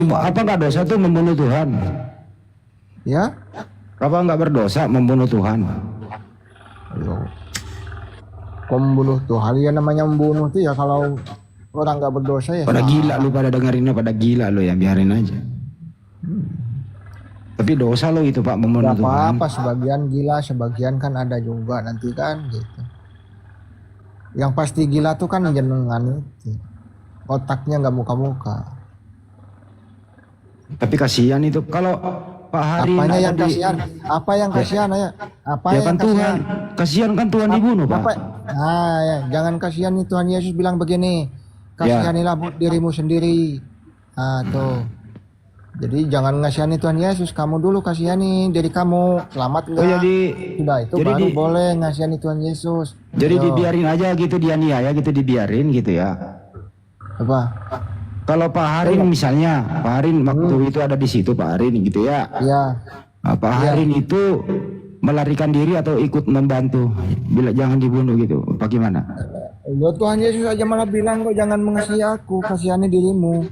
Apa nggak dosa tuh membunuh Tuhan? Ya? Apa nggak berdosa membunuh Tuhan? Ayo. Kok membunuh Tuhan? Ya namanya membunuh tuh ya kalau orang nggak berdosa ya. Pada gila lu, pada dengerinnya pada gila lu ya, biarin aja. Tapi dosa lo itu Pak membunuh Gak Tuhan. apa-apa, sebagian gila, sebagian kan ada juga nanti kan gitu. Yang pasti gila tuh kan jenengan itu. Otaknya nggak muka-muka. Tapi kasihan itu kalau Pak Hari Apanya ada yang di- kasihan? Apa yang kasihan ya? Apa ya yang kan Tuhan. kasihan? Kasihan kan Tuhan dibunuh Pak. Apa? Nah, ya, jangan kasihan nih, Tuhan Yesus bilang begini. Ya. Kasihanilah buat dirimu sendiri. Nah, tuh. Jadi jangan ngasihani Tuhan Yesus, kamu dulu kasihani diri kamu. Selamat enggak? Oh jadi Sudah itu jadi baru di- boleh ngasihani Tuhan Yesus. jadi Ayo. dibiarin aja gitu, dianiaya gitu, dibiarin gitu ya. Apa? Kalau Pak Harin misalnya, Pak Harin waktu itu ada di situ Pak Harin gitu ya. Ya, Nah, Pak Harin itu melarikan diri atau ikut membantu bila jangan dibunuh gitu. Bagaimana? ya Tuhan Yesus aja malah bilang kok jangan mengasihi aku, kasihani dirimu.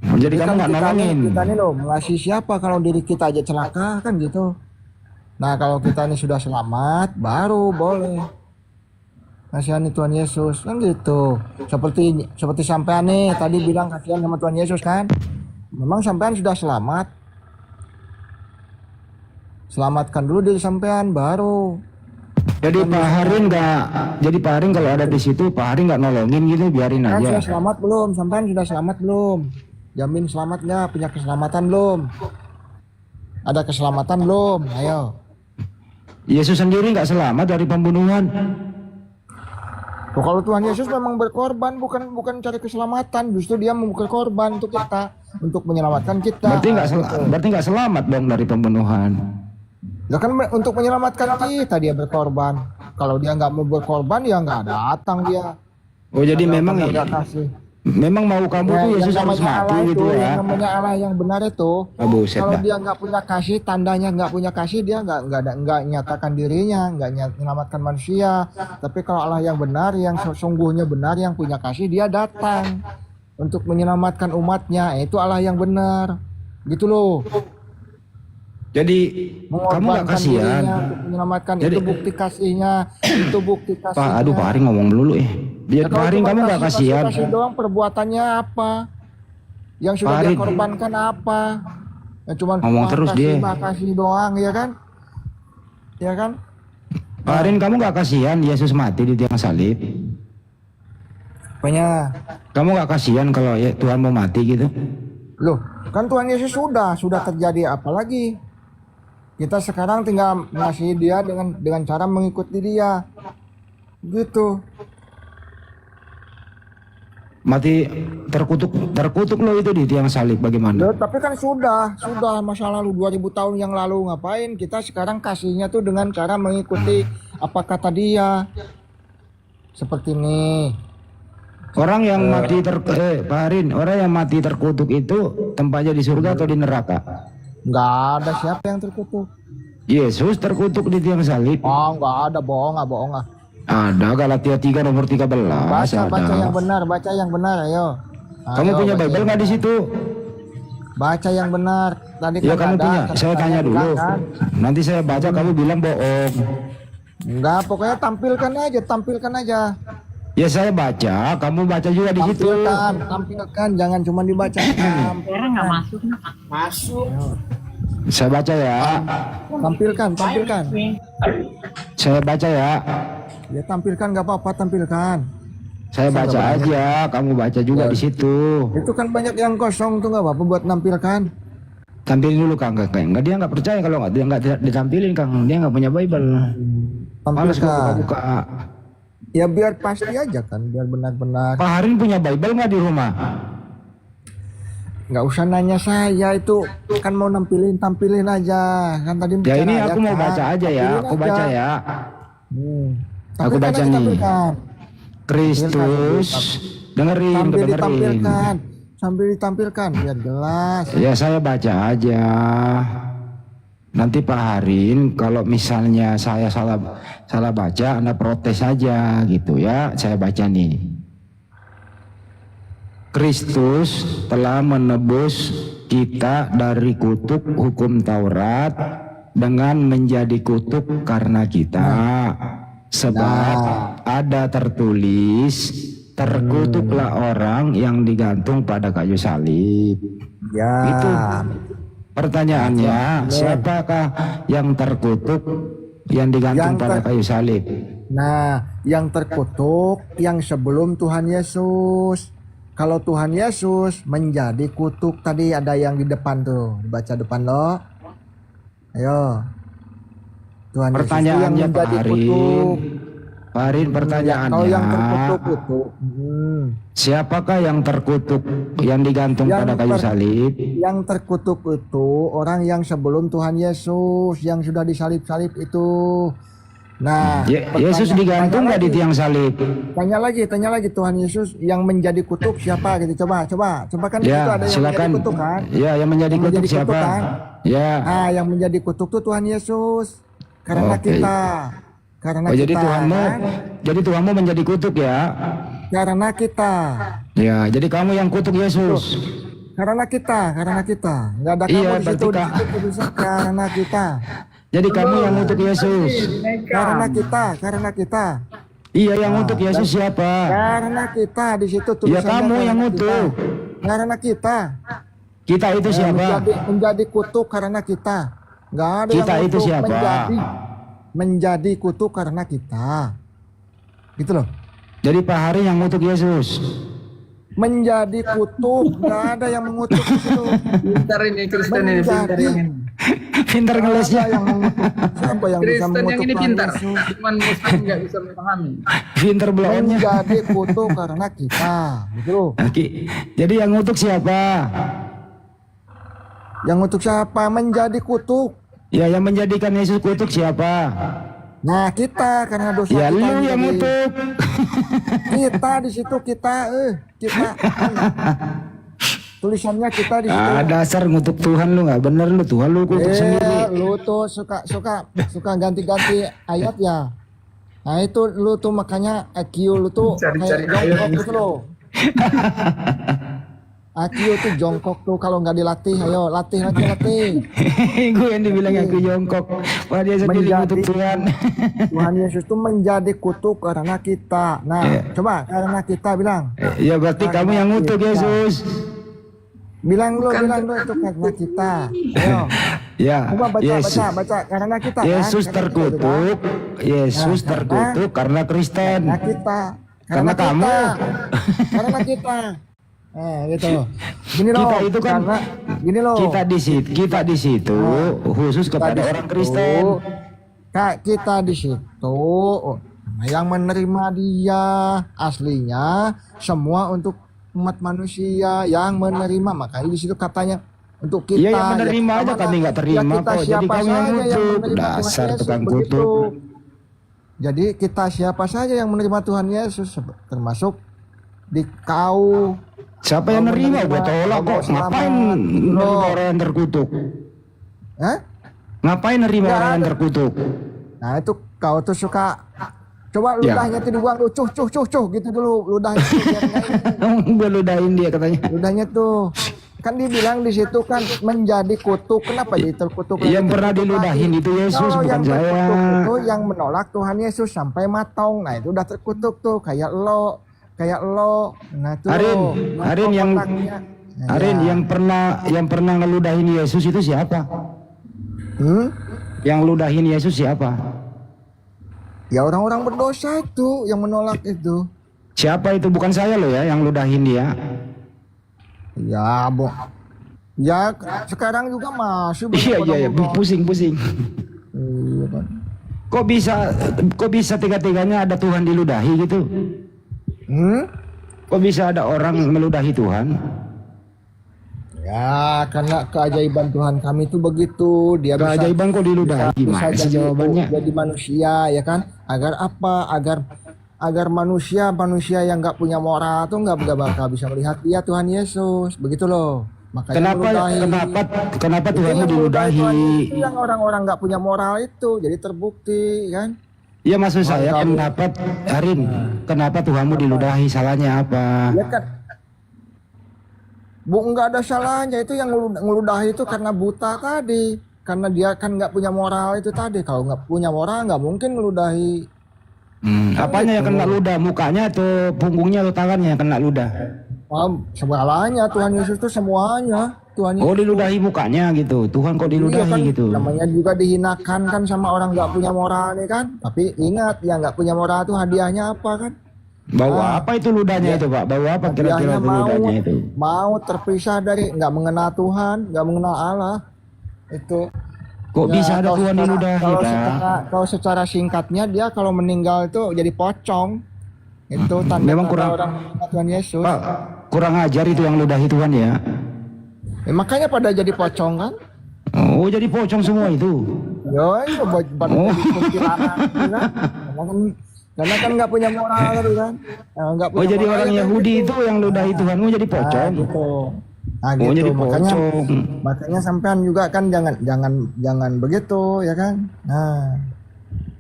Jadi kamu nggak nolongin. Kita nih loh, mengasihi siapa kalau diri kita aja celaka kan gitu. Nah kalau kita ini sudah selamat, baru boleh kasihani Tuhan Yesus kan gitu. Seperti sampean nih tadi bilang kasihan sama Tuhan Yesus kan. Memang sampean sudah selamat. Selamatkan dulu diri sampean baru. Jadi Pak Harin nggak, jadi Pak Harin kalau ada di situ Pak Harin nggak nolongin gitu, biarin Kan aja. sudah selamat belum? Sampean sudah selamat belum? Jamin selamat nggak? Punya keselamatan belum? Ada keselamatan belum? Ayo. Yesus sendiri nggak selamat dari pembunuhan. Tuh, kalau Tuhan Yesus memang berkorban bukan cari keselamatan, justru dia mau berkorban untuk kita, untuk menyelamatkan kita. Berarti nggak selamat dong dari pembunuhan. Ya kan untuk menyelamatkan kita dia berkorban. Kalau dia nggak mau berkorban ya nggak datang dia. Oh jadi memang Nggak kasih. memang mau kamu tuh Ya, Yesus yang harus namanya mati Allah gitu itu, ya. yang namanya Allah yang benar itu. Oh, buset Kalau dah. dia nggak punya kasih, tandanya nggak punya kasih, dia nggak nyatakan dirinya, nggak menyelamatkan manusia. Tapi kalau Allah yang benar, yang sesungguhnya benar, yang punya kasih, dia datang untuk menyelamatkan umatnya. Itu Allah yang benar, gitu loh. Jadi kamu nggak Mengorbankan kasihan. dirinya untuk menyelamatkan. Jadi- Itu bukti kasihnya, itu bukti kasihnya. Pak, aduh Pak Harin ngomong dulu Ya, Jadi Pak kalau Harin cuma kamu nggak kasihan. kasih doang, perbuatannya apa? Yang sudah Pak dia Harin. korbankan apa? Yang cuma Ngomong terus dia. makasih doang, ya kan? Ya kan? Pak Harin kamu nggak kasihan Yesus mati di tiang salib. Apanya? Kamu nggak kasihan kalau ya, Tuhan mau mati gitu. Loh, kan Tuhan Yesus sudah terjadi apa lagi? Kita sekarang tinggal mengasihi dia dengan cara mengikuti dia. Gitu. Mati terkutuk lo itu di tiang salib bagaimana? Loh, tapi kan sudah masa lalu 2000 tahun yang lalu, ngapain kita sekarang kasihnya tuh dengan cara mengikuti apa kata dia. Seperti ini. Orang yang mati Pak Harin, orang yang mati terkutuk itu tempatnya di surga atau di neraka? Nggak ada siapa yang terkutuk. Yesus terkutuk di tiang salib. Oh, nggak ada, bohong ah. Ada Galatia 3 nomor 13 Baca ada. yang benar, ayo. Kamu Ayo, punya baca Bible yang nggak di benar. situ? Baca yang benar. Tadi Ya kan kamu ada. punya. kan Saya tanya dulu. bilang kan. Nanti saya baca kamu bilang bohong. Enggak, pokoknya tampilkan aja. Ya saya baca, kamu baca juga di situ. Tampilkan, jangan cuma dibaca. Orang nggak masuk. Masuk. Saya baca ya. Tampilkan. Saya baca ya. Ya tampilkan, nggak apa-apa, tampilkan. Saya baca aja, kamu baca juga di situ. Itu kan banyak yang kosong tuh, nggak apa-apa buat nampilkan. Tampilin dulu Kang. Enggak, dia nggak percaya kalau nggak ditampilin Kang. Dia nggak punya Bible. Males Tampilkan. buka. Ya biar pasti aja kan, biar benar-benar. Pak Harin punya Bible nggak di rumah? Nggak usah nanya saya, itu kan mau tampilin aja kan tadi. Ya bicara ini aja aku mau kan. baca aja ya. Tampilin Aku aja. baca ya. Aku Tampilkan baca aja, nih. tampilkan. Kristus, dengerin, Sambil dengerin. ditampilkan, sambil ditampilkan biar jelas. Ya saya baca aja. Nanti Pak Harin kalau misalnya saya salah baca, Anda protes aja gitu ya. Saya baca nih. Kristus telah menebus kita dari kutuk hukum Taurat dengan menjadi kutuk karena kita. Sebab ada tertulis, terkutuklah orang yang digantung pada kayu salib. Ya. Itu pertanyaannya, siapakah yang terkutuk yang digantung pada kayu salib? Nah, yang terkutuk yang sebelum Tuhan Yesus. Kalau Tuhan Yesus menjadi kutuk, tadi ada yang di depan tuh, dibaca depan lo. Ayo. Tuhan Pertanyaannya Yesus Pak Harin. Pak Harin, pertanyaannya. Kalau yang terkutuk itu, siapakah yang terkutuk yang digantung pada kayu salib? Yang terkutuk itu orang yang sebelum Tuhan Yesus, yang sudah disalib-salib itu. Nah, Yesus digantung nggak di tiang salib? Tanya lagi Tuhan Yesus yang menjadi kutuk siapa gitu, coba kan Ya, itu ada yang silakan. menjadi kutuk kan? Ya, yang menjadi kutuk siapa? Kan? Ya. Nah, yang menjadi kutuk itu Tuhan Yesus karena kita. Karena jadi kita, Tuhanmu menjadi kutuk ya? Karena kita. Ya, jadi kamu yang kutuk Yesus. Karena kita. Nggak ada kamu di situ, karena kita. Jadi kamu yang ngutuk Yesus. Karena kita. Iya, yang ngutuk Yesus siapa? Karena kita di situ tulisannya. Ya kamu yang ngutuk. Karena kita. Kita itu siapa? Menjadi kutuk karena kita. Nggak ada kita yang itu siapa? Menjadi kutuk karena kita. Gitu loh. Jadi Pak Hari yang ngutuk Yesus. Menjadi kutuk, nggak ada yang mengutuk itu. Pintar ini Kristen ini, pintar ini. Pintar ngelesnya. Siapa yang bisa Kristen mengutuk yang ini Tuhan pintar, Yesus? cuman Muslim nggak bisa memahami. Pintar belaannya. Menjadi kutuk karena kita, gitu loh. Jadi yang ngutuk siapa? Yang ngutuk siapa? Menjadi kutuk. Ya, yang menjadikan Yesus kutuk siapa? Nah, kita karena dosa Ya, kita. lu yang ngutuk. Kita di situ kita. Tulisannya kita di situ. Dasar ngutuk Tuhan lu, nggak bener lu. Tuhan lu kutuk sendiri. Lu tuh suka ganti-ganti ayat ya. Nah itu lu tuh makanya IQ lu tuh Cari-cari kayak jongkok ayat. gitu loh. IQ tuh jongkok tuh kalau nggak dilatih, ayo latih. Gue yang dibilang aku jongkok. Wah, dia sendiri ngutuk Tuhan. Tuhan Yesus tuh menjadi kutuk karena kita. Nah, coba karena kita bilang. Ya berarti kamu yang ngutuk Yesus. Bilang lu itu karena kita. Ayo. Ya, Coba Yesus. baca karena kita. Yesus kan? terkutuk. Yesus Nah, terkutuk karena Kristen. Karena kita. Karena kamu. Karena kita. Gitu. Gini loh. Kita itu kan karena, gini loh. Kita di situ khusus kepada orang Kristen. Kita di situ yang menerima dia aslinya semua untuk umat manusia yang menerima, makanya di situ katanya untuk kita. Iya, yang menerima aja kami nggak terima kita kok. Jadi kami yang ngutuk. Dasar tukang kutuk. Jadi kita siapa saja yang menerima Tuhan Yesus, termasuk di kau. Siapa yang nerima? Gue tolak kok. Ngapain nerima orang yang terkutuk? Ngapain nerima orang yang terkutuk? Nah itu kau tuh suka. Coba ludahnya tuh dibuang lu, cuh gitu dulu ludahnya tuh. Gue ludahin dia katanya. Ludahnya tuh kan dibilang di situ kan menjadi kutuk. Kenapa jadi terkutuk? Yang pernah diludahin itu Yesus, bukan yang saya. Itu yang menolak Tuhan Yesus sampai matong. Nah itu udah terkutuk tuh kayak lo. Nah tuh. Harin yang pernah ngeludahin Yesus itu siapa? Yang ludahin Yesus siapa? Ya orang-orang berdosa itu yang menolak itu. Siapa itu? Bukan saya loh ya yang ludahin dia. Ya, ya sekarang juga masih. Iya, pusing. Iya kan. Kok bisa tiga-tiganya ada Tuhan diludahi gitu? Kok bisa ada orang meludahi Tuhan? Ya, karena keajaiban Tuhan kami itu begitu. Dia keajaiban kok diludahi? Gimana sih jawabannya? Jadi manusia, ya kan? Agar apa? Agar manusia yang nggak punya moral tuh nggak bakal bisa melihat dia Tuhan Yesus. Begitu loh. Makanya kenapa Tuhanmu diludahi? Yang orang-orang nggak punya moral itu jadi terbukti, kan? Iya, maksud saya kenapa Tuhanmu diludahi? Salahnya apa? Ya kan. nggak ada salahnya itu yang ngeludahi itu karena buta tadi, karena dia kan nggak punya moral itu tadi. Kalau nggak punya moral nggak mungkin ngeludahi. Apanya yang kena ludah? Mukanya atau punggungnya atau tangannya yang kena ludah? Segalanya Tuhan Yesus itu semuanya Tuhan Yesus. Oh, diludahi mukanya gitu. Tuhan kok Iya diludahi kan, gitu. namanya juga dihinakan kan sama orang nggak punya moral nih kan. Tapi ingat yang nggak punya moral itu hadiahnya apa kan? Bawa apa itu ludahnya itu, Pak? Bawa apa kira-kira itu ludahnya itu? Mau terpisah dari nggak mengenal Tuhan, nggak mengenal Allah. Itu Kok ya, bisa ada Tuhan diludahi, Pak? kalau secara singkatnya dia kalau meninggal itu jadi pocong. Itu tanda Memang kurang, orang Tuhan Yesus. Pak, kurang ajar itu yang ludahi Tuhan ya. Makanya pada jadi pocong kan? Oh, jadi pocong semua itu. Yo, itu buat jadi kuntilanak, gitu kan? Karena kan nggak punya moral gitu kan? Nggak Oh, jadi moral orang kan Yahudi gitu. itu yang ludahi Tuhan mau jadi pocong. Gitu. Nah, Oh, gitu. jadi Makanya pocong. sampean juga kan jangan begitu ya kan? Nah,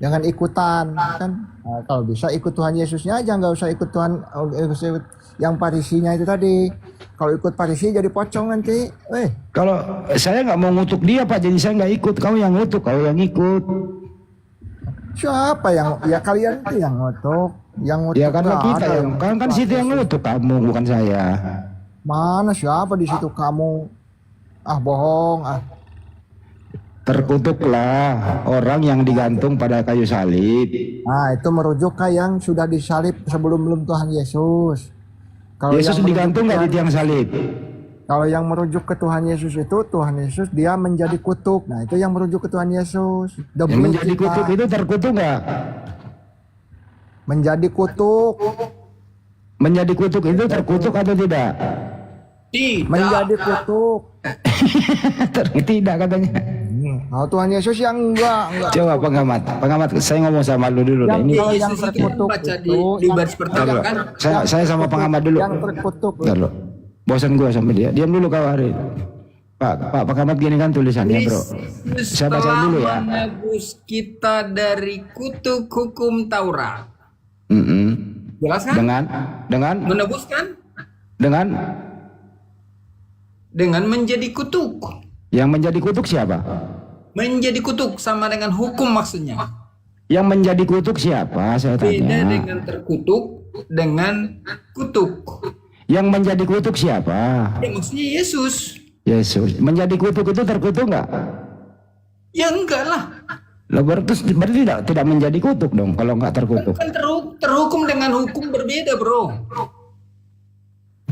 jangan ikutan kan? Nah, kalau bisa ikut Tuhan Yesusnya aja, nggak usah ikut Tuhan ikut yang Farisinya itu tadi. Kalau ikut Farisi jadi pocong nanti. Kalau saya nggak mau ngutuk dia, Pak, jadi saya nggak ikut. Kau yang ngutuk, kau yang ikut. Siapa yang ya kalian itu yang ngutuk, Ya karena nggak kita ada yang kan situ yang ngutuk, kamu bukan saya. mana siapa di situ kamu? Bohong Terkutuklah orang yang digantung pada kayu salib. Nah, itu merujuk ke yang sudah disalib sebelum Tuhan Yesus. Kalau Yesus yang digantung nggak di tiang salib? Kalau yang merujuk ke Tuhan Yesus itu, Tuhan Yesus dia menjadi kutuk. Nah, itu yang merujuk ke Tuhan Yesus. Yang menjadi kutuk itu terkutuk nggak? Menjadi kutuk. Menjadi kutuk itu terkutuk atau tidak? Tidak. Menjadi kutuk. Tidak katanya. Nah, Tuhan Yesus yang enggak. Coba pengamat, saya ngomong sama lu dulu. Yang, Ini kalau yang Yesus itu terkutuk baca itu, di baris pertama kan. saya sama pengamat dulu. yang terkutuk. Bentar lo. Bosan gua sama dia. Diam dulu kau Ari. Pak pengamat gini kan tulisannya, Bro. Saya baca dulu ya. Menebus kita dari kutuk hukum Taurat. Jelas kan? Dengan Menebus kan? Dengan menjadi kutuk. Yang menjadi kutuk siapa? Menjadi kutuk sama dengan hukum maksudnya. Yang menjadi kutuk siapa? Saya Beda tanya. dengan terkutuk dengan kutuk. Yang menjadi kutuk siapa? Ya maksudnya Yesus. Yesus. Menjadi kutuk itu terkutuk nggak? Ya enggak lah. Lah berarti tidak menjadi kutuk dong kalau nggak terkutuk. Kan terhukum dengan hukum berbeda, bro.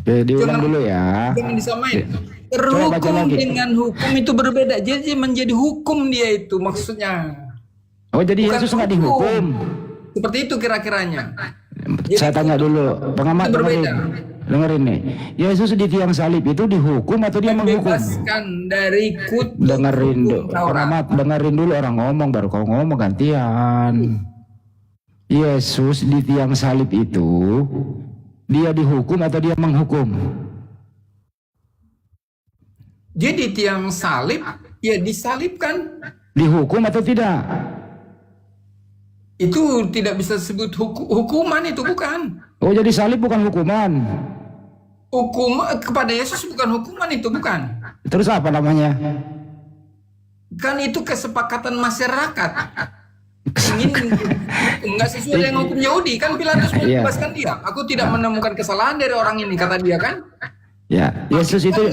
Oke, diulang dulu ya. Jangan disamain. Coba baca Terhukum lagi. dengan hukum itu berbeda. Jadi menjadi hukum dia itu maksudnya. Oh, jadi Bukan Yesus nggak hukum. dihukum. Seperti itu kira-kiranya. Saya tanya dulu, pengamat itu berbeda. dengerin nih. Yesus di tiang salib itu dihukum atau dia menghukum? Membebaskan dari kutuk Dengerin hukum dulu, Taurat. pengamat dengerin dulu orang ngomong baru kau ngomong gantian. Yesus di tiang salib itu dia dihukum atau dia menghukum? Jadi tiang salib ya disalibkan. Dihukum atau tidak? Itu tidak bisa disebut hukuman, itu bukan. Oh, jadi salib bukan hukuman. Hukum kepada Yesus bukan hukuman, itu bukan. Terus apa namanya? Kan itu kesepakatan masyarakat. Ingin nggak sesuai dengan hukum Yahudi kan Pilatus Iya. membebaskan dia. Aku tidak menemukan kesalahan dari orang ini, kata dia kan. Ya, Yesus itu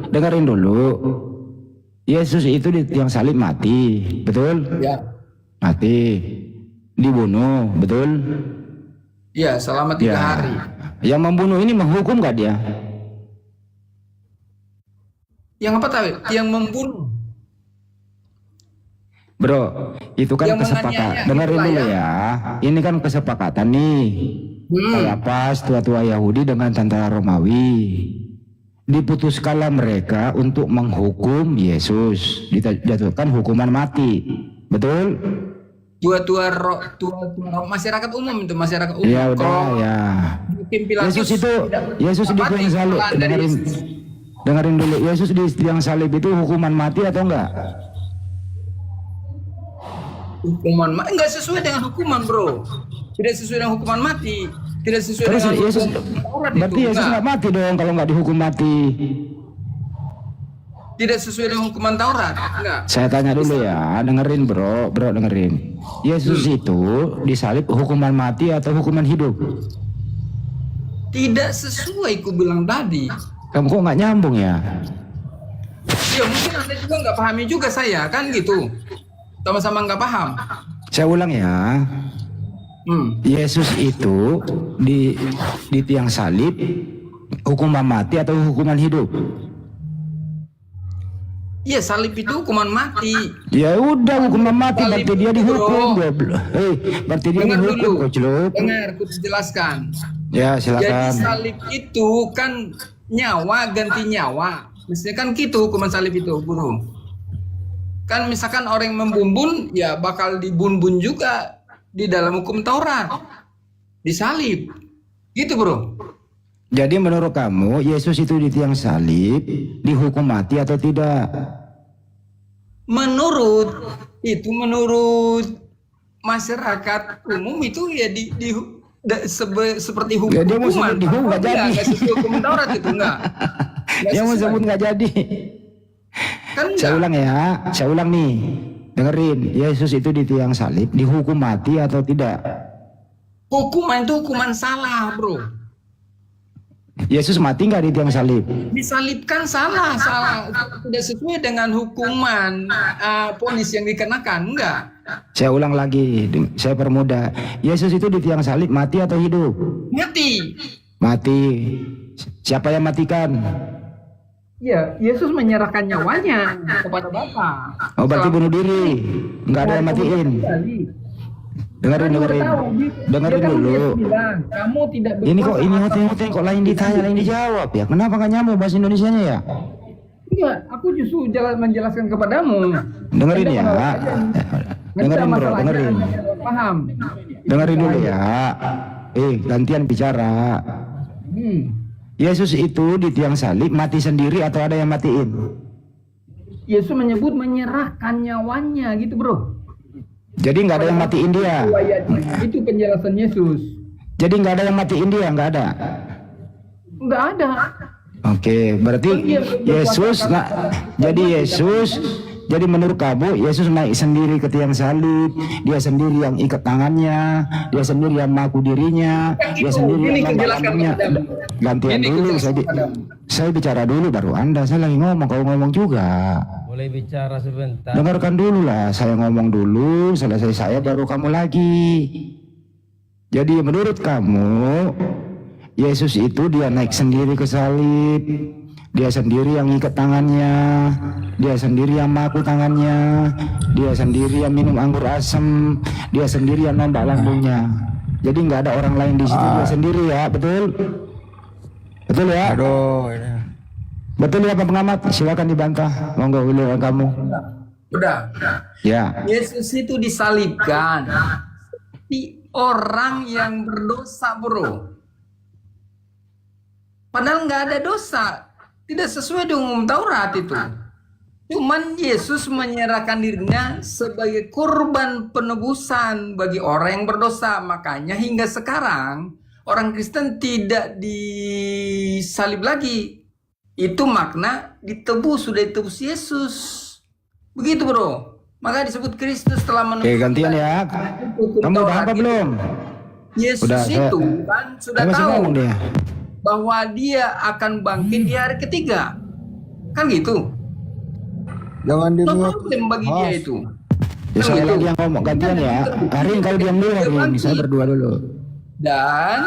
dengerin dulu. Yesus itu di tiang salib mati, betul? Ya. Mati, dibunuh, betul? Ya, selama 3 hari. Yang membunuh ini menghukum gak dia? Yang apa tahu? Yang membunuh. Bro, itu kan Yang kesepakatan. menganiaya, Dengerin itulah dulu ya. ya. Ini kan kesepakatan nih. Kayak pas tua-tua Yahudi dengan tentara Romawi. Diputuskanlah mereka untuk menghukum Yesus. Dijatuhkan hukuman mati. Betul? Tua-tua masyarakat umum itu, masyarakat umum. Ya udah Kalau ya. tim Pilatus Yesus di mati, tiang salib. kesalahan dari Yesus. Dengerin dulu. Yesus di tiang salib itu hukuman mati atau enggak? Hukuman enggak sesuai dengan hukuman, bro. Tidak sesuai dengan hukuman mati. Tidak sesuai Terus dengan Yesus, hukum Taurat berarti itu. Yesus nggak mati dong kalau nggak dihukum mati. Tidak sesuai dengan hukuman Taurat. Enggak. Saya tanya dulu ya, dengerin bro dengerin. Yesus itu disalib hukuman mati atau hukuman hidup? Tidak sesuai ku bilang tadi. Kamu kok nggak nyambung ya? Ya mungkin Anda juga nggak pahami juga saya, kan gitu. Sama-sama nggak paham. Saya ulang ya. Yesus itu di tiang salib hukuman mati atau hukuman hidup? Iya, salib itu hukuman mati. Ya udah hukuman mati, Salib berarti dia itu, dihukum. bro. Berarti dia Dengar dihukum, dulu. Kocluk. Dengar, aku jelaskan. Ya Jadi silakan. salib itu kan nyawa ganti nyawa. Mestinya kan gitu hukuman salib itu, guru. Kan misalkan orang yang membumbun, ya bakal dibun-bun juga di dalam hukum Taurat. Disalib. Gitu, bro. Jadi menurut kamu Yesus itu di tiang salib dihukum mati atau tidak? Menurut masyarakat umum itu ya seperti hukum. Ya, dia mau sebut dihukum nggak jadi. Nggak sesuai hukum Taurat itu enggak. Dia mau sebut nggak jadi. Kan Saya enggak. ulang ya, nih. Dengerin, Yesus itu di tiang salib dihukum mati atau tidak? Hukuman itu hukuman salah, bro. Yesus mati nggak di tiang salib? Disalibkan salah, tidak sesuai dengan hukuman vonis yang dikenakan, enggak. Saya ulang lagi, saya permudah. Yesus itu di tiang salib mati atau hidup? Mati. Mati. Siapa yang matikan? Ya, Yesus menyerahkan nyawanya kepada Bapa. Oh berarti bunuh diri. Nggak ada yang matiin. Dengerin dulu. Kamu tidak Ini hotel kok lain ditanya lain dijawab ya? Kenapa nggak nyambung bahasa Indonesianya ya? Iya, aku justru menjelaskan kepadamu. Dengerin ya. Dengerin bro, dengerin. Paham. Dengerin dulu ya. Gantian bicara. Yesus itu di tiang salib mati sendiri atau ada yang matiin? Yesus menyebut menyerahkan nyawanya gitu, bro. Jadi nggak ada yang matiin dia. Itu penjelasan Yesus. Jadi nggak ada yang matiin dia, nggak ada. Nggak ada. Oke, berarti Yesus, jadi menurut kamu Yesus naik sendiri ke tiang salib, dia sendiri yang ikat tangannya, dia sendiri yang mengaku dirinya, dia sendiri yang mengakunya. Gantian dulu, saya bicara dulu baru Anda, saya lagi ngomong, kau ngomong juga. Boleh bicara sebentar. Dengarkan dulu lah, saya ngomong dulu, selesai saya baru kamu lagi. Jadi menurut kamu Yesus itu dia naik sendiri ke salib, dia sendiri yang ikat tangannya, dia sendiri yang maku tangannya, dia sendiri yang minum anggur asam, dia sendiri yang nombak lambungnya. Jadi nggak ada orang lain di situ, dia sendiri ya, betul? Betul ya? Aduh, ini. Betul ya Pak Pengamat? Silakan dibantah. Monggo giliran kamu. Udah. Ya. Yesus itu disalibkan. Di orang yang berdosa, bro. Padahal nggak ada dosa. Tidak sesuai dengan hukum Taurat itu. Cuman Yesus menyerahkan dirinya sebagai korban penebusan bagi orang yang berdosa. Makanya hingga sekarang orang Kristen tidak disalib lagi. Itu makna ditebus, sudah ditebus Yesus. Begitu, bro. Maka disebut Kristus telah menebus. Oke, gantian ya. Kamu udah apa belum? Yesus Udah, itu kan sudah tahu bahwa dia akan bangkit di hari ketiga. Kan gitu. Jangan No dimuat. problem bagi dia itu. Ya, saya Kan lagi yang ngomong gantian ya. Hari ini kalau diam dulu hari ini, saya berdua dulu. Dan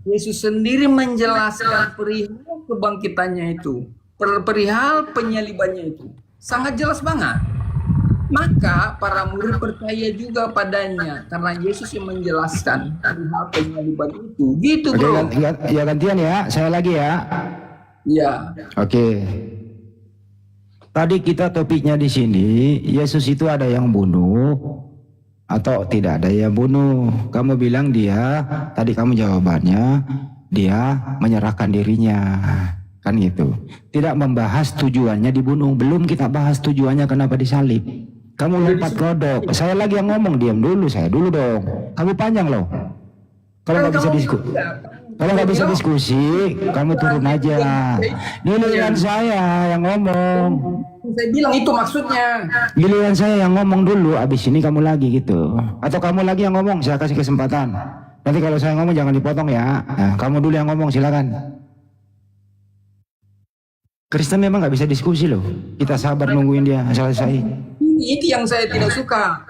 Yesus sendiri menjelaskan perihal kebangkitannya itu, perihal penyalibannya itu. Sangat jelas banget. Maka para murid percaya juga padanya karena Yesus yang menjelaskan perihal penyaliban itu. Gitu, Oke, bro. ya gantian ya. Saya lagi ya. Ya. Oke. Tadi kita topiknya di sini, Yesus itu ada yang bunuh atau tidak ada yang bunuh. Kamu bilang dia, tadi kamu jawabannya, dia menyerahkan dirinya. Kan gitu. Tidak membahas tujuannya dibunuh. Belum kita bahas tujuannya kenapa disalib. Kamu lompat kodok. Saya lagi yang ngomong, diam dulu. Saya dulu dong. Kamu panjang loh. Kalau Kan nggak bisa kamu diskusi, enggak. kalau nggak bisa Bilang, diskusi, kamu turun aja. Giliran saya yang ngomong. saya bilang itu maksudnya. Giliran saya yang ngomong dulu, abis ini kamu lagi gitu. Atau kamu lagi yang ngomong, saya kasih kesempatan. Nanti kalau saya ngomong jangan dipotong ya. Nah, kamu dulu yang ngomong, silakan. Kristen memang nggak bisa diskusi loh. Kita sabar nungguin dia selesai. Itu yang saya tidak suka.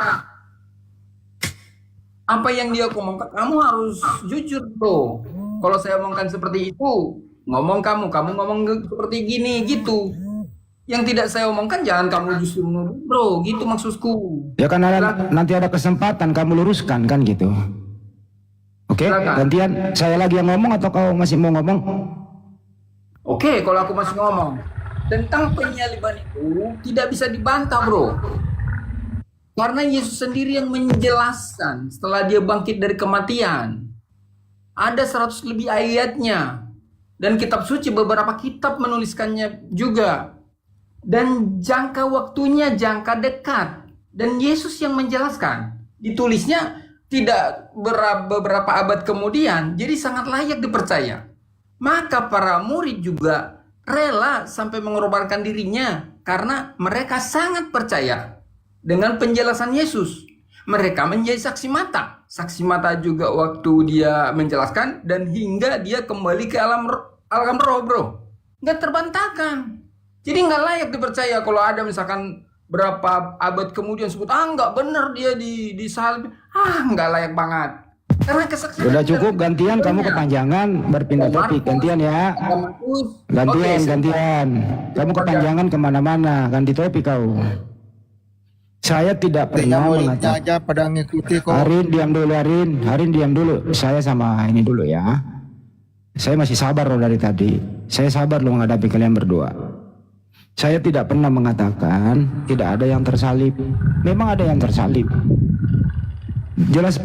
Apa yang dia ngomongkan, kamu harus jujur bro. Kalau saya omongkan seperti itu, ngomong kamu ngomong seperti gini gitu. Yang tidak saya omongkan jangan kamu justru menuduh bro, gitu maksudku. Ya kan nanti ada kesempatan kamu luruskan kan gitu. Oke, Silakan. gantian saya lagi yang ngomong atau kau masih mau ngomong? Oke, kalau aku masih ngomong tentang penyaliban itu tidak bisa dibantah bro. Karena Yesus sendiri yang menjelaskan setelah dia bangkit dari kematian. Ada 100 lebih ayatnya. Dan kitab suci beberapa kitab menuliskannya juga. Dan jangka waktunya jangka dekat. Dan Yesus yang menjelaskan. Ditulisnya tidak beberapa abad kemudian. Jadi sangat layak dipercaya. Maka para murid juga rela sampai mengorbankan dirinya. Karena mereka sangat percaya dengan penjelasan Yesus. Mereka menjadi saksi mata. Saksi mata juga waktu dia menjelaskan. Dan hingga dia kembali ke alam roh bro. Nggak terbantahkan. Jadi nggak layak dipercaya kalau ada misalkan berapa abad kemudian sebut, nggak benar dia disalib. Nggak layak banget. Karena kesaksian. Udah cukup, gantian kamu kepanjangan berpindah topik. Gantian ya. Gantian. Kamu kepanjangan kemana-mana. Ganti topik kau. Saya tidak pernah mengatakan. aja pada ngikuti kok. Arin diam dulu, Arin diam dulu. Saya sama ini dulu ya. Saya masih sabar loh dari tadi. Saya sabar loh menghadapi kalian berdua. Saya tidak pernah mengatakan tidak ada yang tersalib. Memang ada yang tersalib. Jelas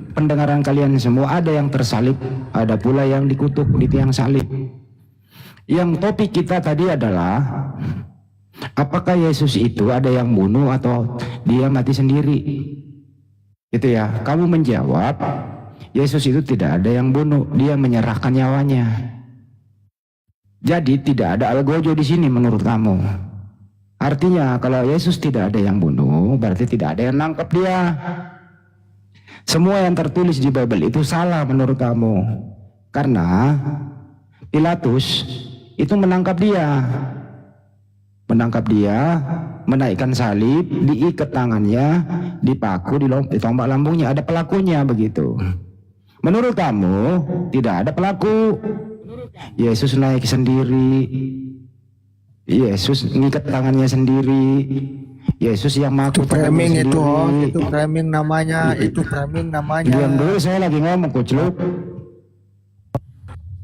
pendengaran kalian semua ada yang tersalib, ada pula yang dikutuk di tiang salib. Yang topik kita tadi adalah apakah Yesus itu ada yang bunuh atau dia mati sendiri? Gitu ya. Kamu menjawab, Yesus itu tidak ada yang bunuh, dia menyerahkan nyawanya. Jadi tidak ada algojo di sini menurut kamu. Artinya kalau Yesus tidak ada yang bunuh, berarti tidak ada yang nangkep dia. Semua yang tertulis di Bible itu salah menurut kamu. Karena Pilatus itu menangkap dia. Menaikkan salib, diikat tangannya, dipaku, ditombak lambungnya, ada pelakunya begitu. Menurut kamu tidak ada pelaku. Yesus naik sendiri. Yesus ngikat tangannya sendiri. Yesus yang Itu maku framing tangannya itu, sendiri. itu framing namanya, itu framing namanya. Diam dulu, saya lagi ngomong kucluk.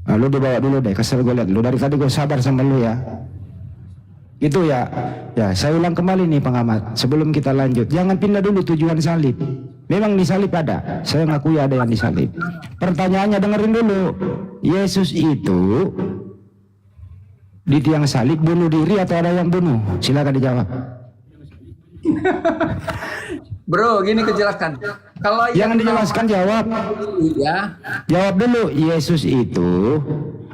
Nah, lu dibawa dulu deh, kesel gue liat lu dari tadi gue sabar sama lu ya. Itu ya. Ya, saya ulang kembali nih pengamat. Sebelum kita lanjut, jangan pindah dulu tujuan salib. Memang di salib ada. Saya ngakui ada yang disalib. Pertanyaannya dengerin dulu. Yesus itu di tiang salib bunuh diri atau ada yang bunuh? Silakan dijawab. Bro, gini kejelaskan. Kalau Jangan dijelaskan, jawab. ya, Jawab dulu. Yesus itu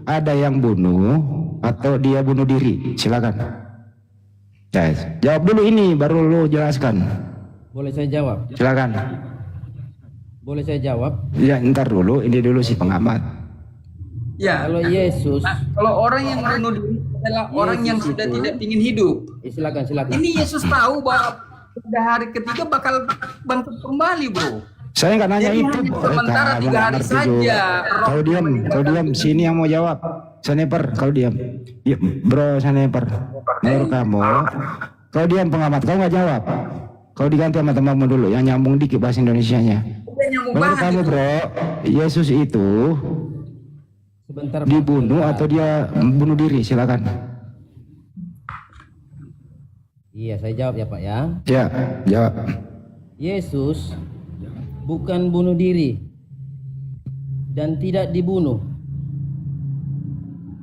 ada yang bunuh atau dia bunuh diri? Silakan. Guys, jawab dulu ini baru lu jelaskan. Boleh saya jawab? Silakan. Boleh saya jawab? Ya, ntar dulu, ini dulu si pengamat. ya. Kalau Yesus, Kalau orang yang bunuh diri adalah orang yang Yesus sudah itu- tidak ingin hidup. silakan. Ini Yesus tahu bahwa pada hari ketiga bakal bangkit kembali, bro. Saya nggak nanya Jadi itu. hanya sementara Kamu 3 nggak hari ngerti saja. juga. Roh Kau diam, kau diam. Sini yang mau jawab. Sniper, kau diam. Ya, bro, sniper. Menurut kamu, kau diam pengamat, kau nggak jawab. Kau diganti sama temanmu dulu, yang nyambung dikit bahasa Indonesianya. Udah nyambung Menurut banget kamu, itu. bro, Yesus itu sebentar. Pak. dibunuh atau dia bunuh diri? Silakan. Iya, saya jawab ya Pak ya. Ya, jawab. Yesus bukan bunuh diri dan tidak dibunuh.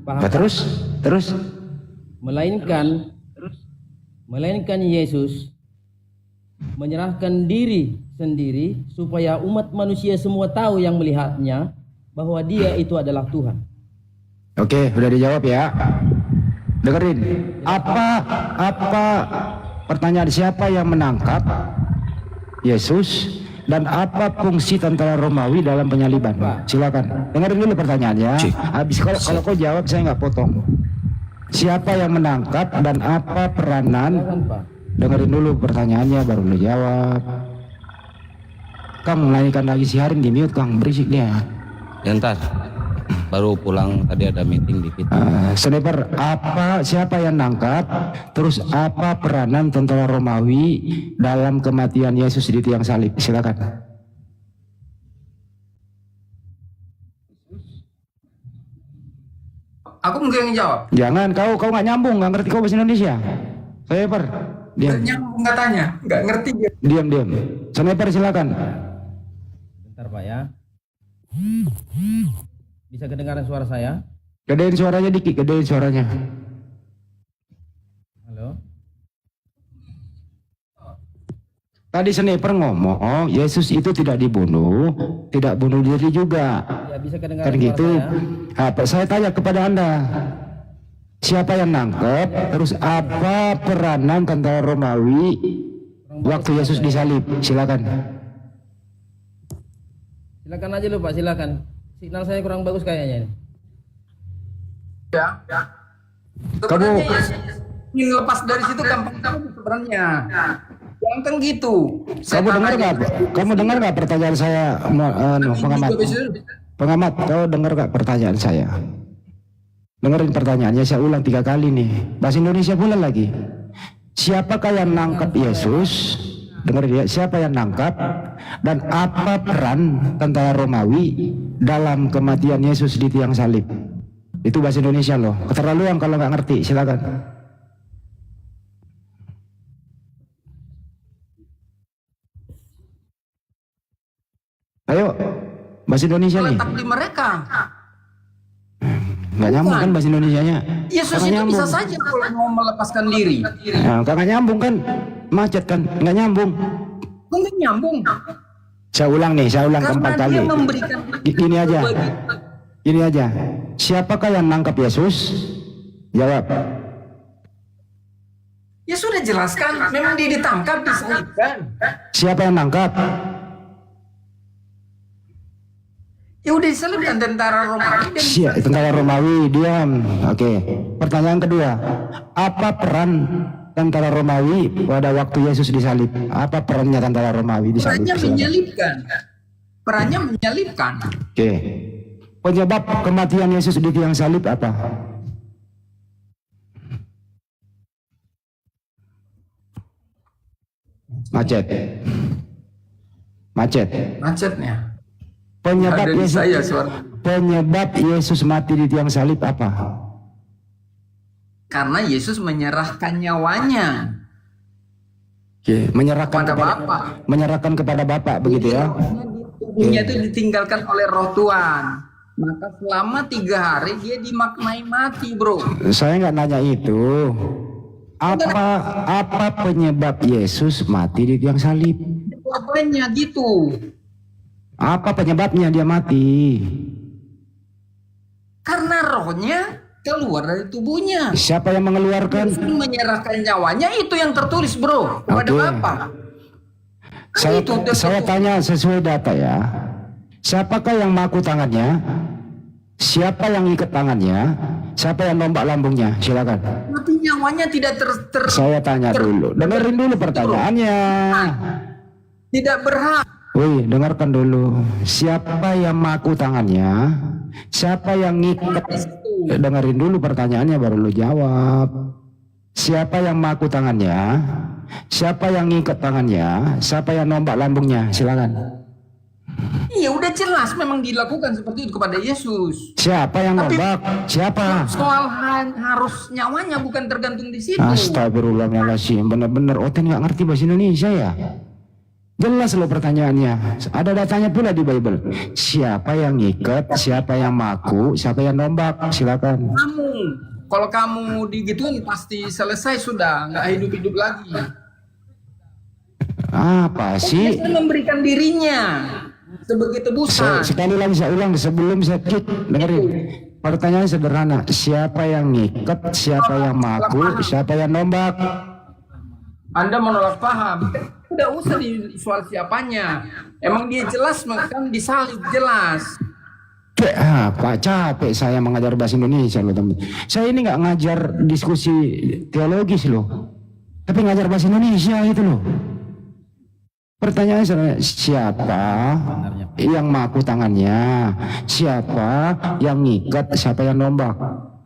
Paham? Nah, terus. Melainkan Yesus menyerahkan diri sendiri supaya umat manusia semua tahu yang melihatnya bahwa dia itu adalah Tuhan. Oke, udah dijawab ya. Dengerin. Apa pertanyaan, siapa yang menangkap Yesus dan apa fungsi tentara Romawi dalam penyaliban? Silakan. Dengerin dulu pertanyaannya. Habis kalau kau jawab saya nggak potong. Siapa yang menangkap dan apa peranan? Silakan, Pak. Dengerin dulu pertanyaannya baru lu jawab. Kang, melanjutkan lagi si Harin di mute, Kang, berisik dia. Ya, ntar baru pulang, tadi ada meeting dikit. Sniper, siapa yang nangkap? Terus apa peranan tentara Romawi dalam kematian Yesus di tiang salib? Silakan. Aku mungkin yang jawab. Jangan, kau nggak nyambung, nggak ngerti kau bahasa Indonesia. Sniper, diam. Nyambung katanya, nggak ngerti dia. Diam. Sniper, silakan. Bentar, Pak ya. Bisa kedengaran suara saya? Gedein suaranya dikit, gedein suaranya. Halo? Tadi Sniper ngomong, Yesus itu tidak dibunuh, tidak bunuh diri juga. Ya, bisa kedengaran Kan suara gitu. saya? Saya tanya kepada Anda, siapa yang nangkep? Terus apa peranan tentara Romawi waktu Yesus disalib? Silakan. Silakan aja lu, Pak, silakan. Signal saya kurang bagus kayaknya ini. Ya. Sebenarnya Yesus ingin lepas dari situ gampang sebenarnya. Jangan kan gitu. Kamu dengar nggak pertanyaan saya, pengamat? Pengamat, kau dengar nggak pertanyaan saya? Dengerin pertanyaannya, saya ulang 3 kali nih. Bahasa Indonesia pula lagi. Siapakah yang nangkap Yesus? Dengerin ya, siapa yang nangkap dan apa peran tentara Romawi dalam kematian Yesus di tiang salib? Itu bahasa Indonesia loh. Keterlaluan kalau nggak ngerti, silakan. Ayo, bahasa Indonesia nih. Letak di mereka. Nggak nyambung kan bahasa Indonesianya? Yesus Kagak itu nyambung. bisa saja kalau mau melepaskan diri. Nah, kagak nyambung kan? Macet kan? Nggak nyambung. Mungkin nyambung. Saya ulang Karena keempat kali. dia memberikan Ini aja. Ini aja. Siapakah yang nangkap Yesus? Jawab. Ya sudah jelaskan, memang dia ditangkap, disalibkan. Siapa yang nangkap? Ya udah disalibkan tentara Romawi dan Tentara Romawi. Diam. Oke. Pertanyaan kedua. Apa peran tentara Romawi pada waktu Yesus disalib? Apa perannya tentara Romawi disalib? perannya Silakan. menyalibkan. Perannya menyalibkan. Oke. Penyebab kematian Yesus di tiang salib apa? Macet. Macetnya. Penyebab Ada di Yesus, saya suara. penyebab Yesus mati di tiang salib apa? Karena Yesus menyerahkan nyawanya Oke, kepada Bapa. menyerahkan kepada Bapa begitu ya. Tubuhnya itu ditinggalkan oleh Roh Tuhan. Maka selama 3 hari dia dimaknai mati, bro. Saya nggak nanya itu. Apa penyebab Yesus mati di tiang salib? Jawabannya gitu. Apa penyebabnya dia mati? Karena rohnya keluar dari tubuhnya. Siapa yang mengeluarkan? Yesus menyerahkan nyawanya, itu yang tertulis, bro, kepada Oke. Bapa. Saya tanya sesuai data ya. Siapakah yang maku tangannya? Siapa yang ikat tangannya? Siapa yang nombak lambungnya? Silakan. Tapi nyawanya tidak Saya tanya dulu. Dengerin dulu pertanyaannya. tidak berhak. Wih, dengarkan dulu. Siapa yang maku tangannya? Siapa yang ngikat? Dengerin dulu pertanyaannya baru lu jawab. Siapa yang maku tangannya? Siapa yang ngikat tangannya? Siapa yang nombak lambungnya? Silakan. Iya, udah jelas memang dilakukan seperti itu kepada Yesus. Siapa yang Tapi- nombak? Siapa? Soal harus nyawanya bukan tergantung di situ. Astagfirullahaladzim. Bener-bener Oten nggak ngerti bahasa Indonesia ya? Jelas loh pertanyaannya. Ada datanya pula di Bible. Siapa yang ngikat? Siapa yang maku? Siapa yang nombak? Silakan. Kalau kamu digituin pasti selesai sudah, nggak hidup-hidup lagi. Apa sih? Yesus memberikan dirinya sebagai tebusan. Sekali lagi saya ulang sebelum saya kick, dengerin. Pertanyaan sederhana, siapa yang ngikat, siapa yang maku, siapa yang nombak? Anda menolak paham. Tidak usah di soal siapanya. Emang dia jelas kan disalib jelas. Pak capek saya mengajar bahasa Indonesia loh teman. Saya ini nggak ngajar diskusi teologis loh, tapi ngajar bahasa Indonesia itu loh. Pertanyaan saya, siapa yang maku tangannya, siapa yang ngikat, siapa yang nombak?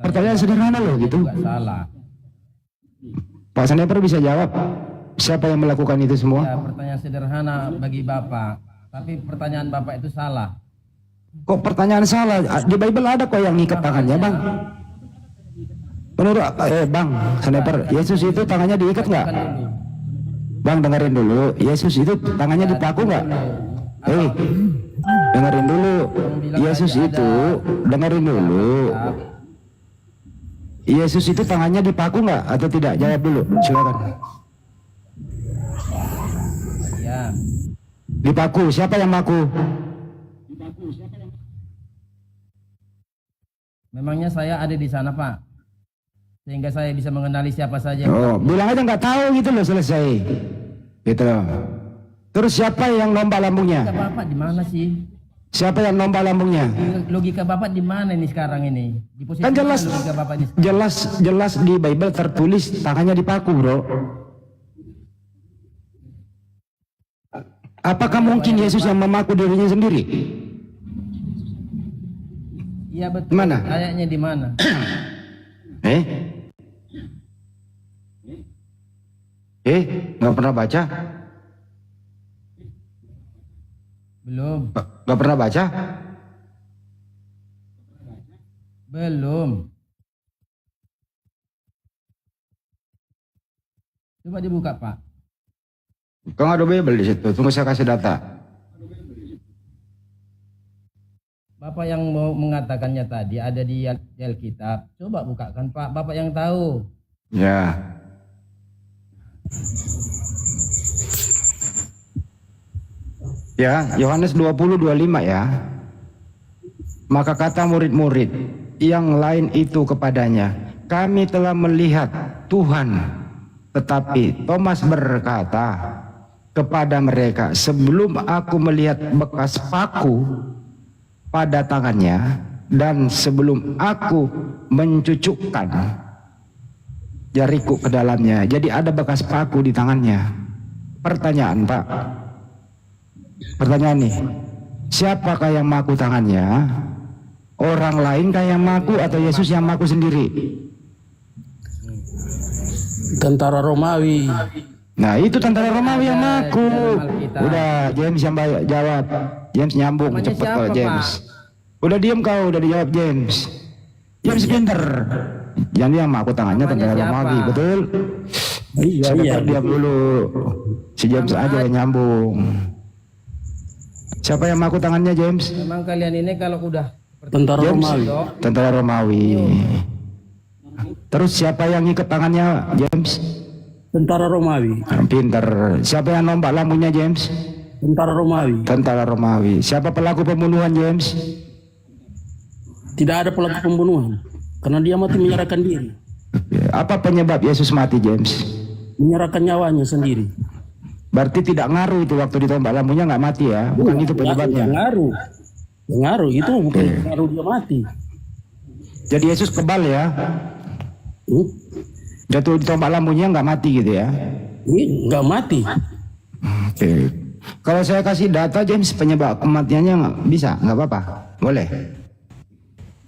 Pertanyaan sederhana loh gitu. Juga salah. Pak Sniper bisa jawab, siapa yang melakukan itu semua? Ya, pertanyaan sederhana bagi Bapak, tapi pertanyaan Bapak itu salah. Kok pertanyaan salah? Di Bible ada kok yang ngikat tangannya, Bang. Menurut Bang Sniper, Yesus itu tangannya diikat nggak? Kan dulu. Bang dengerin dulu, Yesus itu tangannya dipaku nggak? Dengerin dulu, Yesus itu dengerin dulu. Yesus itu tangannya dipaku nggak atau tidak? Jawab dulu, silakan. Ya, Dipaku, siapa yang maku? memangnya saya ada di sana, Pak, sehingga saya bisa mengenali siapa saja. Oh, bilang aja nggak tahu gitu loh, selesai. Gitu loh. Terus siapa yang nombak lambungnya? Logika Bapak di mana sih? Siapa yang nombak lambungnya? Logika Bapak di mana nih sekarang ini? Di posisi Kan jelas, mana logika Bapak ini? jelas di Bible tertulis tangannya dipaku, bro. Apakah mungkin Yesus yang memaku dirinya sendiri? Iya betul. Mana? Kayaknya di mana? Nggak pernah baca? Belum. Nggak pernah baca? Belum. Coba dibuka, Pak. Kau nggak ada Bible di situ. Tunggu saya kasih data. Bapak yang mau mengatakannya tadi ada di Alkitab. Coba bukakan, Pak. Bapak yang tahu. Ya. Ya, Yohanes 20:25 ya. Maka kata murid-murid yang lain itu kepadanya, kami telah melihat Tuhan. Tetapi Thomas berkata kepada mereka, sebelum aku melihat bekas paku pada tangannya dan sebelum aku mencucukkan jariku ke dalamnya. Jadi ada bekas paku di tangannya. Pertanyaan, Pak. Pertanyaan nih, siapakah yang maku tangannya? Orang lain kah yang maku atau Yesus yang maku sendiri? Tentara Romawi. Nah itu tentara Romawi yang maku. Udah James yang jawab. James nyambung Namanya cepet siapa, kok James. Udah diem kau, udah dijawab James. James pinter. Jadi yang maku tangannya Namanya tentara siapa? Romawi, betul? Iya, Saya diam dulu. Si James aja yang nyambung. Siapa yang maku tangannya James? Memang kalian ini kalau udah Tentara James, Romawi. tentara Romawi. Terus siapa yang ikat tangannya James? Tentara Romawi. Pinter. Siapa yang nombak lambungnya James? Tentara Romawi. Tentara Romawi. Siapa pelaku pembunuhan James? Tidak ada pelaku pembunuhan karena dia mati menyerahkan diri, Apa penyebab Yesus mati James? menyerahkan nyawanya sendiri. Berarti tidak ngaruh itu waktu ditombak lambungnya nggak mati ya? Bukan itu penyebabnya. Ngaruh. Ngaruh itu bukan ngaruh dia mati. Jadi Yesus kebal ya? Hmm? Jatuh ditombak lambungnya nggak mati gitu ya? Ini nggak mati. Oke. Kalau saya kasih data James penyebab kematiannya bisa nggak apa-apa? Boleh?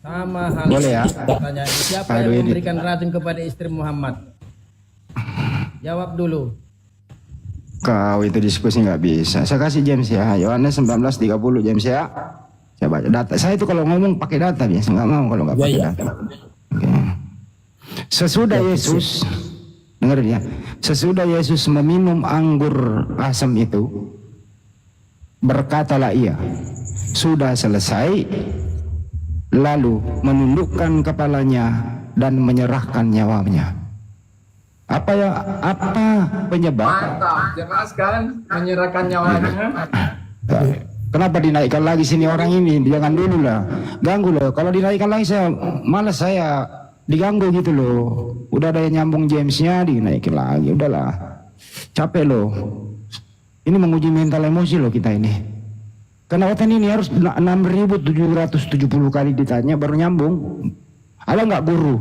sama hal. Boleh ya? Pertanyaan siapa Aduh, yang ini. memberikan racun kepada istri Muhammad? Jawab dulu. Kau itu diskusi nggak bisa. Saya kasih James ya. Yohanes 19:30 James ya. Saya baca data. Saya itu kalau ngomong pakai data biasa, nggak mau kalau nggak pakai Ya. data. Oke. Sesudah Yesus, dengerin ya. Sesudah Yesus meminum anggur asam itu, berkatalah ia, sudah selesai. Lalu menundukkan kepalanya dan menyerahkan nyawanya. Apa penyebab. Mantap, jelas kan menyerahkan nyawanya. Kenapa dinaikkan lagi sini orang ini? Jangan dulu lah, ganggu loh. Kalau dinaikkan lagi saya malas, saya diganggu gitu loh. Udah ada yang nyambung Jamesnya dinaikin lagi, udahlah. Capek loh. Ini menguji mental emosi loh kita ini. Karena oten ini harus 6.770 kali ditanya baru nyambung. Ada nggak guru?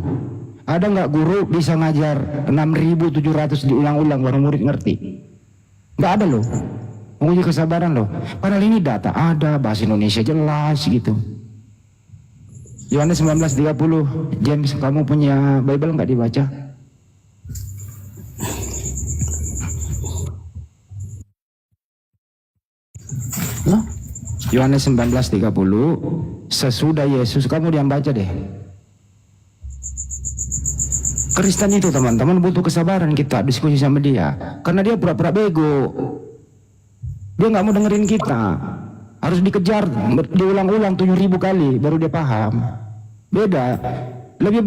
Ada nggak guru bisa ngajar 6.700 diulang-ulang baru murid ngerti? Nggak ada loh. Menguji kesabaran loh. Padahal ini data ada, bahasa Indonesia jelas gitu. Yohanes 19:30. James, kamu punya Bible nggak dibaca? Yohanes 19:30. Sesudah Yesus, kamu yang baca deh. Kristen itu teman-teman butuh kesabaran kita diskusi sama dia. Karena dia pura-pura bego. Dia nggak mau dengerin kita. Harus dikejar, diulang-ulang 7.000 kali baru dia paham. Beda. Lebih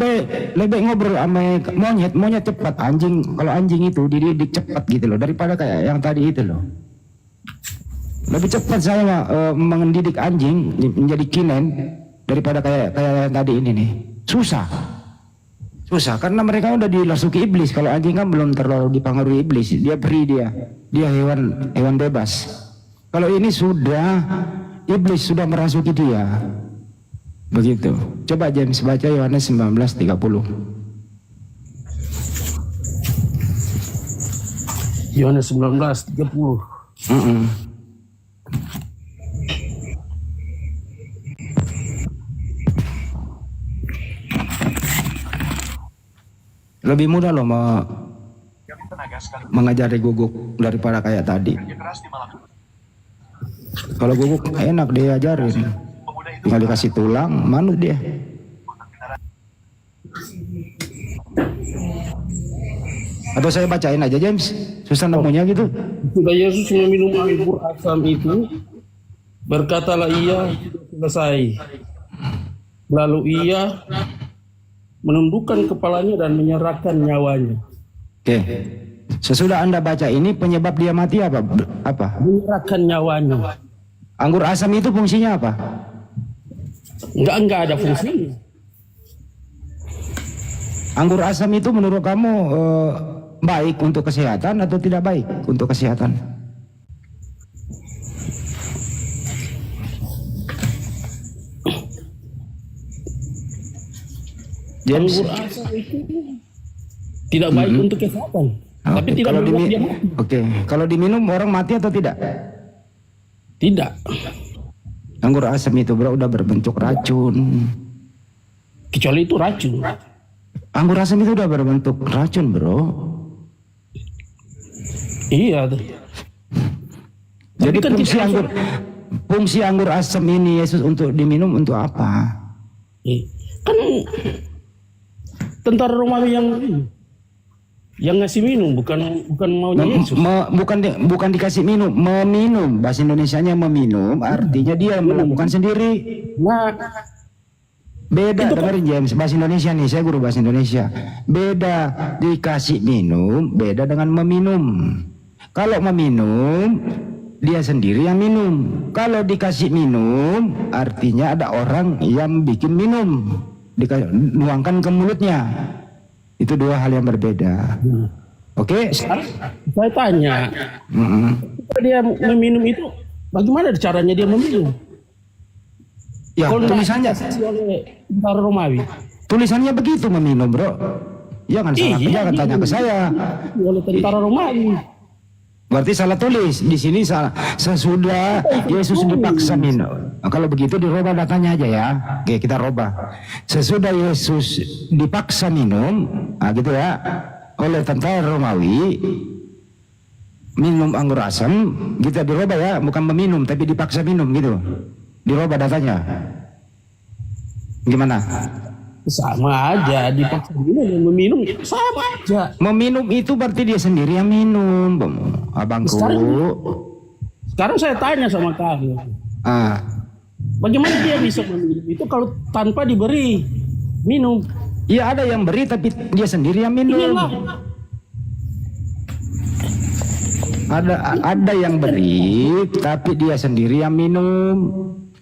baik ngobrol sama monyet cepat. Anjing, kalau anjing itu dididik cepat gitu loh, daripada kayak yang tadi itu loh. Lebih cepat saya mendidik anjing menjadi kinen daripada kayak yang tadi ini nih. Susah karena mereka udah dirasuki iblis. Kalau anjing kan belum terlalu dipengaruhi iblis, dia free, dia hewan bebas. Kalau ini sudah iblis sudah merasuki dia, begitu. Coba James baca Yohanes 19:30. Yohanes 19:30. Lebih mudah loh mengajari Guguk daripada kayak tadi. Kalau Guguk enak diajarin, tinggal dikasih tulang, manut dia. Atau saya bacain aja James, susah nemunya gitu. Sudah Yesus meminum anggur asam itu, berkatalah ia, selesai. Lalu ia menundukkan kepalanya dan menyerahkan nyawanya. Oke. Sesudah Anda baca ini, penyebab dia mati apa? Menyerahkan nyawanya. Anggur asam itu fungsinya apa? Enggak ada fungsinya. Anggur asam itu menurut kamu baik untuk kesehatan atau tidak baik untuk kesehatan? James, Anggur asam itu tidak baik untuk kesehatan. Tapi tidak kalau membuat dia mati. Kalau diminum orang mati atau tidak? Tidak. Anggur asam itu bro udah berbentuk racun. Kecuali itu racun. Anggur asam itu udah berbentuk racun bro. Iya. Jadi kan fungsi anggur asam ini Yesus untuk diminum untuk apa? Kan tentara Romawi yang ngasih minum, bukan maunya Yesus. Bukan dikasih minum, meminum. Bahasa Indonesianya meminum, artinya dia melakukan sendiri. Nah, beda dengerin James, bahasa Indonesia nih, saya guru bahasa Indonesia. Beda dikasih minum, beda dengan meminum. Kalau meminum, dia sendiri yang minum. Kalau dikasih minum, artinya ada orang yang bikin minum, nuangkan ke mulutnya. Itu dua hal yang berbeda. Oke? Saya tanya, dia meminum itu, bagaimana caranya dia meminum? Ya, Kalau tulisannya oleh tentara Romawi. Tulisannya begitu meminum, bro. Jangan salah, jangan tanya ke saya. Oleh tentara Romawi. Berarti salah tulis. Di sini salah. Sesudah Yesus dipaksa minum. Nah, kalau begitu dirubah datanya aja ya. Oke, kita rubah. Sesudah Yesus dipaksa minum, nah gitu ya, oleh tentara Romawi, minum anggur asam, kita dirubah ya, bukan meminum tapi dipaksa minum gitu. Dirubah datanya. Gimana? Sama aja, dipaksa minum dan meminum sama aja. Meminum itu berarti dia sendiri yang minum, abangku. Sekarang saya tanya sama kamu. Bagaimana dia bisa meminum itu kalau tanpa diberi minum? Iya ada yang beri tapi dia sendiri yang minum. Iyalah. Ada yang beri, tapi dia sendiri yang minum.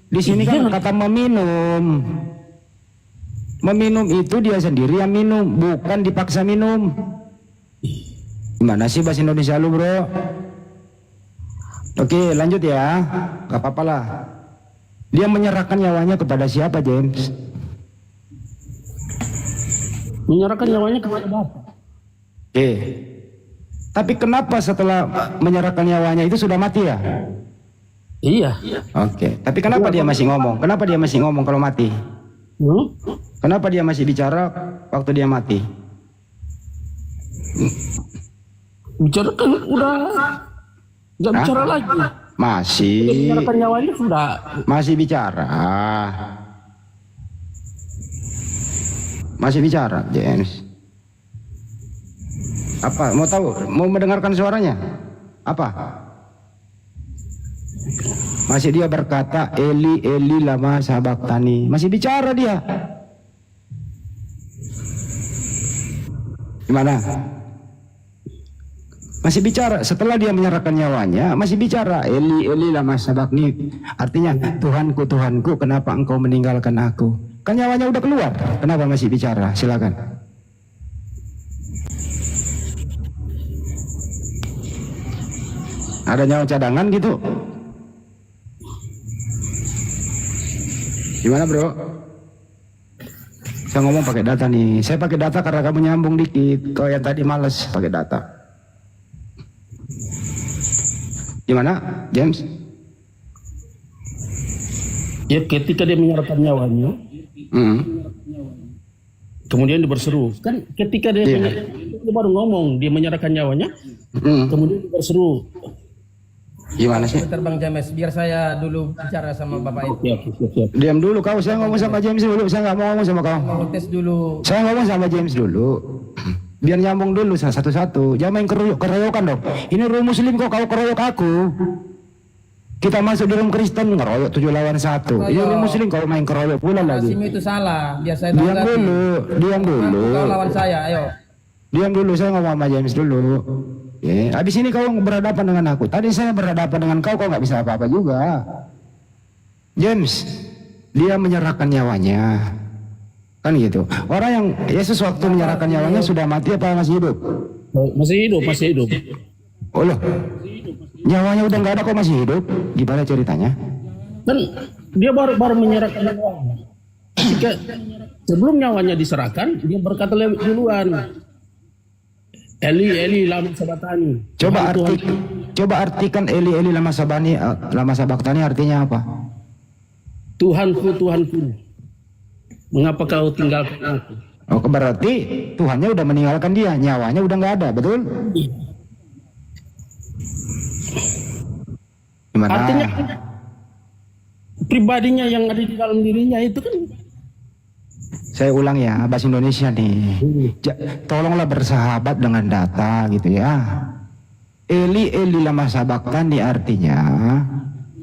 Di sini kan kata meminum. Meminum itu dia sendiri yang minum, bukan dipaksa minum. Gimana sih bahasa Indonesia lu, bro? Oke, lanjut ya. Gak apa-apa lah. Dia menyerahkan nyawanya kepada siapa, James? Menyerahkan nyawanya kepada Bapa. Oke. Tapi kenapa setelah menyerahkan nyawanya itu sudah mati ya? Iya. Oke. Tapi kenapa dia masih ngomong? Kenapa dia masih ngomong kalau mati? Kenapa dia masih bicara waktu dia mati? Bicara kan udah nggak bicara lagi. Masih. Menyerahkan nyawanya sudah. Masih bicara. Masih bicara, James. Apa? Mau tahu? Mau mendengarkan suaranya? Apa? Masih dia berkata, Eli, Eli lama sabachthani. Masih bicara dia. Gimana? Masih bicara. Setelah dia menyerahkan nyawanya, masih bicara. Eli, Eli lama sabachthani. Artinya, Tuhanku, Tuhanku, kenapa engkau meninggalkan aku? Kan nyawanya udah keluar. Kenapa masih bicara? Silakan. Ada nyawa cadangan gitu? Gimana, bro? Saya ngomong pakai data nih. Saya pakai data karena kamu nyambung dikit. Kalau yang tadi males pakai data. Gimana, James? Ya ketika dia menyerahkan nyawanya, kemudian dia berseru. Kan ketika dia, dia baru ngomong dia menyerahkan nyawanya, kemudian dia berseru. Gimana sih? Bentar Bang James, biar saya dulu bicara sama Bapak itu. Siap. Diam dulu kau, saya ngomong sama James dulu. Saya nggak mau ngomong sama kau. Mau tes dulu. Saya ngomong sama James dulu. Biar nyambung dulu satu-satu. Jangan main keroyokan dong. Ini room muslim kok kau keroyok aku. Kita masuk di room Kristen ngeroyok 7 lawan 1. Ini room muslim kau main keroyok pula lagi. Kasim itu salah. Biar saya Diam tanggapi. dulu. Kau lawan saya, ayo. Diam dulu, saya ngomong sama James dulu. Habis ini kau berhadapan dengan aku. Tadi saya berhadapan dengan kau nggak bisa apa-apa juga. James, dia menyerahkan nyawanya. Kan gitu. Orang yang Yesus waktu menyerahkan nyawanya sudah mati apa masih hidup? Masih hidup. Oh loh. Nyawanya udah nggak ada kok masih hidup. Gimana ceritanya? Kan dia baru menyerahkan nyawanya. Ketika sebelum nyawanya diserahkan, dia berkata duluan. Eli, Eli lama sabachthani. Coba artikan Eli, Eli lama sabachthani artinya apa? Tuhanku, Tuhanku, mengapa kau tinggalkan aku? Oh, berarti Tuhannya udah meninggalkan dia, nyawanya udah nggak ada, betul? Gimana? Artinya pribadinya yang ada di dalam dirinya itu kan. Saya ulang ya, bahasa Indonesia nih. Tolonglah bersahabat dengan data gitu ya. Eli, Eli lama sabachthani artinya,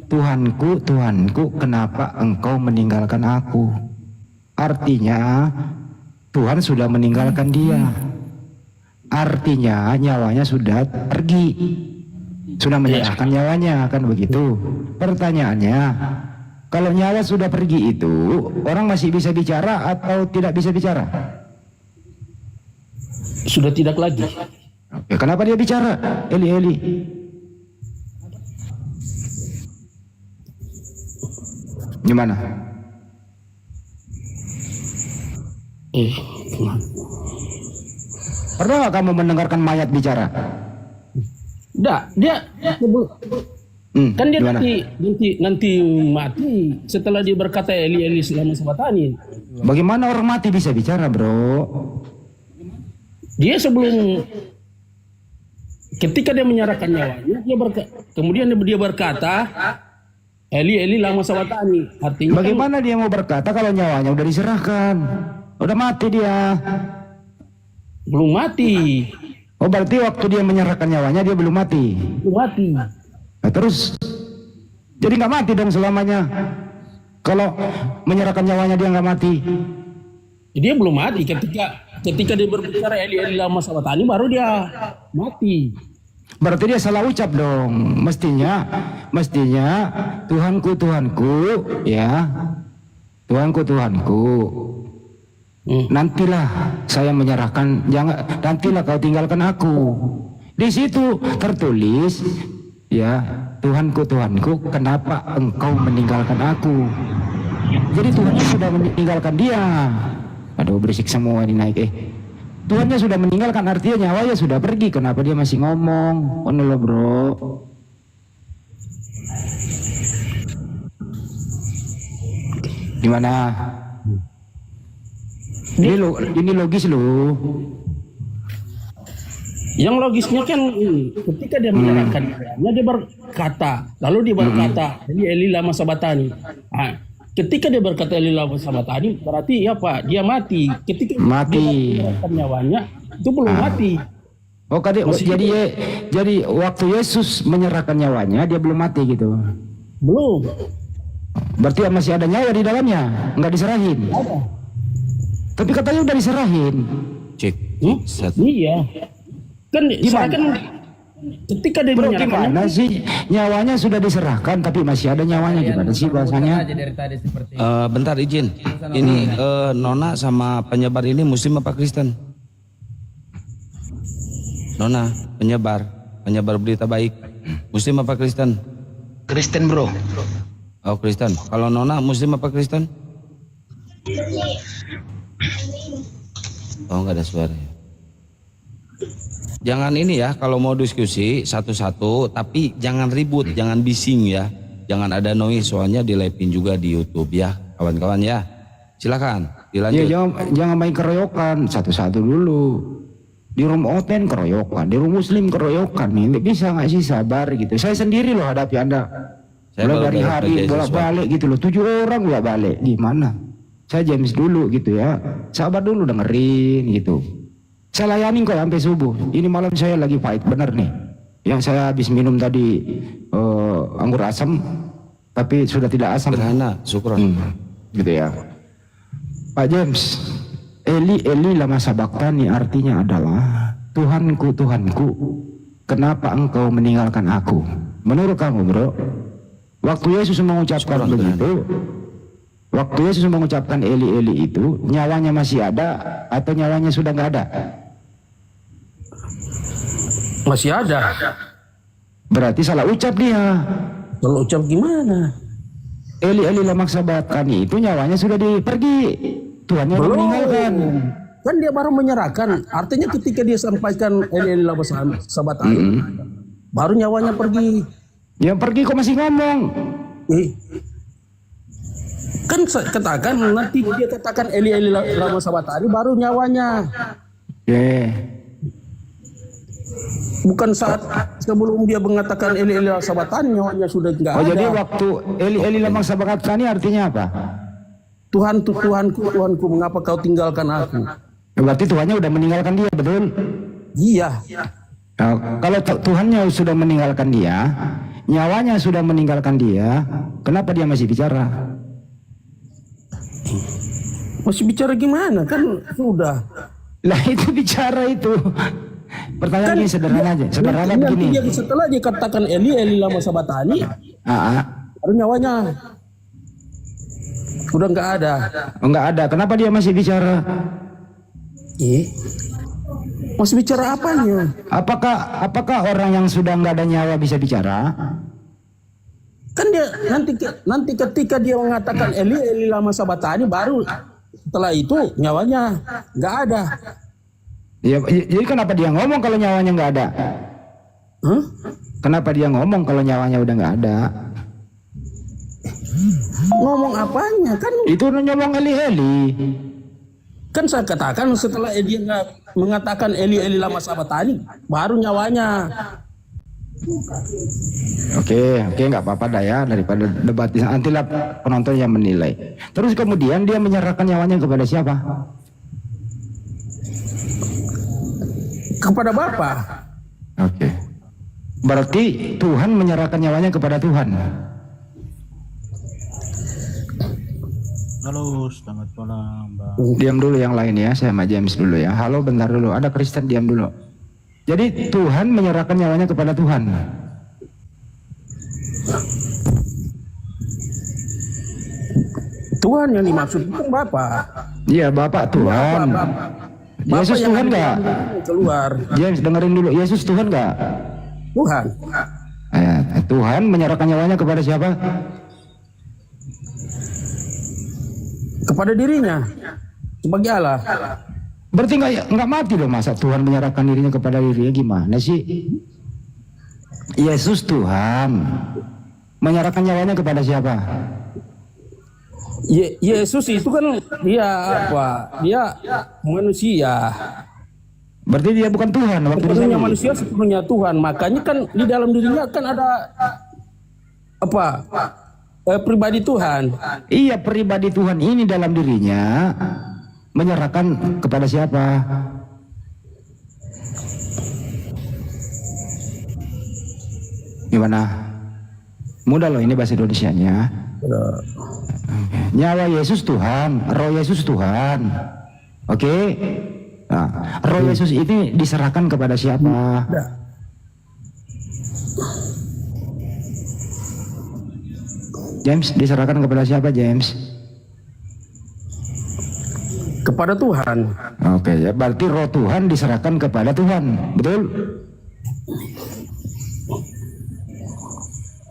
Tuhanku, Tuhanku, kenapa engkau meninggalkan aku? Artinya, Tuhan sudah meninggalkan dia. Artinya, nyawanya sudah pergi. Sudah menyerahkan nyawanya, kan begitu. Pertanyaannya, kalau nyawa sudah pergi itu, orang masih bisa bicara atau tidak bisa bicara? Sudah tidak lagi. Oke, kenapa dia bicara? Eli, Eli. Gimana? Pernah nggak kamu mendengarkan mayat bicara? Enggak, dia kan dia gimana? nanti mati setelah dia berkata Eli, Eli lama sabachthani. Bagaimana orang mati bisa bicara, bro? Dia sebelum ketika dia menyerahkan nyawanya, kemudian dia berkata Eli, Eli lama sabachthani. Artinya Bagaimana dia mau berkata kalau nyawanya udah diserahkan? Udah mati dia. belum mati. Oh, berarti waktu dia menyerahkan nyawanya dia belum mati. Belum mati. Nah, terus jadi nggak mati dong selamanya. Kalau menyerahkan nyawanya dia nggak mati. Dia belum mati ketika dia berbicara Eli, Eli lama sabachthani baru dia mati. Berarti dia salah ucap dong. Mestinya Tuhanku, Tuhanku, ya. Tuhanku, Tuhanku. Nantilah saya menyerahkan, nantilah kau tinggalkan aku. Di situ tertulis, ya, Tuhanku, Tuhanku, kenapa engkau meninggalkan aku? Jadi Tuhannya sudah meninggalkan dia. Aduh, berisik semua ini naik. Tuhannya sudah meninggalkan, artinya nyawanya sudah pergi. Kenapa dia masih ngomong? Oh loh bro. Gimana? Ini logis loh. Yang logisnya kan ini, ketika dia menyerahkan dirinya, dia berkata, lalu dia berkata, Eli lama sabatani. Ketika dia berkata Eli lama sabatani, berarti ya Pak, dia mati. Ketika mati. Dia menyerahkan nyawanya, itu belum mati. Oh, jadi waktu Yesus menyerahkan nyawanya, dia belum mati gitu. Belum. Berarti masih ada nyawa di dalamnya, nggak diserahin. Ada. Tapi katanya udah diserahin. Cek. Iya. Kan ketika dia menyerahkan gimana sih nyawanya sudah diserahkan tapi masih ada nyawanya, gimana sih bahasanya? Bentar izin. Ini Nona sama penyebar ini Muslim apa Kristen? Nona penyebar berita baik. Muslim apa Kristen? Kristen bro. Oh Kristen. Kalau Nona Muslim apa Kristen? Oh nggak ada suara. Jangan ini ya, kalau mau diskusi satu-satu, tapi jangan ribut, jangan bising ya, jangan ada noise, soalnya di-live-in juga di YouTube ya, kawan-kawan ya. Silakan, dilanjut. Ya, jangan main keroyokan, satu-satu dulu. Di room oten keroyokan, di room muslim keroyokan, nih bisa nggak sih sabar gitu? Saya sendiri loh hadapi Anda. Mulai dari hari bolak-balik gitu loh, 7 orang bolak-balik, gimana? Saya James dulu gitu ya, sabar dulu dengerin gitu. Saya layanin kok sampai subuh. Ini malam saya lagi fight bener nih. Yang saya habis minum tadi anggur asam, tapi sudah tidak asam. Sederhana, syukron. Gitu ya. Pak James, Eli lama sabaktani artinya adalah Tuhanku, Tuhanku, kenapa engkau meninggalkan aku? Menurut kamu bro, waktu Yesus mengucapkan begitu, waktu Yesus mengucapkan Eli itu, nyawanya masih ada atau nyawanya sudah nggak ada? masih ada. Berarti salah ucap dia. Kalau ucap gimana? Eli lama sabaktani itu nyawanya sudah pergi. Tuhannya udah meninggalkan. Kan dia baru menyerahkan. Artinya ketika dia sampaikan Eli lama sabaktani, baru nyawanya pergi. Yang pergi kok masih ngomong? Kan katakan nanti dia katakan Eli lama sabaktani baru nyawanya. Bukan saat sebelum dia mengatakan Eli lama sabaktani nyawanya sudah enggak ada. Jadi waktu Eli lama sabaktani artinya apa? Tuhanku, mengapa kau tinggalkan aku? Berarti Tuhannya udah meninggalkan dia, betul? Iya. Nah, kalau Tuhannya sudah meninggalkan dia, nyawanya sudah meninggalkan dia, kenapa dia masih bicara? Masih bicara gimana? Kan sudah. Lah itu bicara itu. Pertanyaannya sederhana aja. Sederhana begini. Setelah dia katakan Eli lama sabaktani, baru nyawanya udah nggak ada. Nggak ada. Kenapa dia masih bicara? Masih bicara apanya? Apakah orang yang sudah nggak ada nyawa bisa bicara? Kan dia nanti ketika dia mengatakan Eli lama sabaktani, baru setelah itu nyawanya nggak ada. Ya, jadi kenapa dia ngomong kalau nyawanya nggak ada? Kenapa dia ngomong kalau nyawanya udah nggak ada? Ngomong apanya? Kan itu ngomong Eli. Kan saya katakan setelah dia mengatakan Eli lama sabaktani, baru nyawanya. Oke, nggak apa-apa dah ya, daripada debat nantilah penonton yang menilai. Terus kemudian dia menyerahkan nyawanya kepada siapa? Kepada Bapa. Oke. Berarti Tuhan menyerahkan nyawanya kepada Tuhan. Halo, selamat malam, Bang. Diam dulu yang lain ya, saya sama James dulu ya. Halo, bentar dulu. Ada Kristen, diam dulu. Jadi Tuhan menyerahkan nyawanya kepada Tuhan. Tuhan yang dimaksud bukan Bapak. Iya, Bapak Tuhan. Yesus yang Tuhan ada nggak? keluar. James dengerin dulu. Yesus Tuhan nggak? Tuhan. Tuhan menyerahkan nyawanya kepada siapa? Kepada dirinya sebagai Allah. Berarti nggak mati dong, masa Tuhan menyerahkan dirinya kepada dirinya, gimana sih? Yesus Tuhan menyerahkan nyawanya kepada siapa? Yesus itu kan dia apa? Dia manusia. Berarti dia bukan Tuhan waktu Sepenuhnya disalib. manusia, sepenuhnya Tuhan. Makanya kan di dalam dirinya kan ada apa? Pribadi Tuhan. Iya, pribadi Tuhan ini dalam dirinya menyerahkan kepada siapa? Gimana? Mudah loh ini bahasa Indonesianya. Nyawa Yesus Tuhan, roh Yesus Tuhan. Oke? Nah, roh Yesus ini diserahkan kepada siapa? James, diserahkan kepada siapa, James? Kepada Tuhan. Oke, ya berarti roh Tuhan diserahkan kepada Tuhan, betul?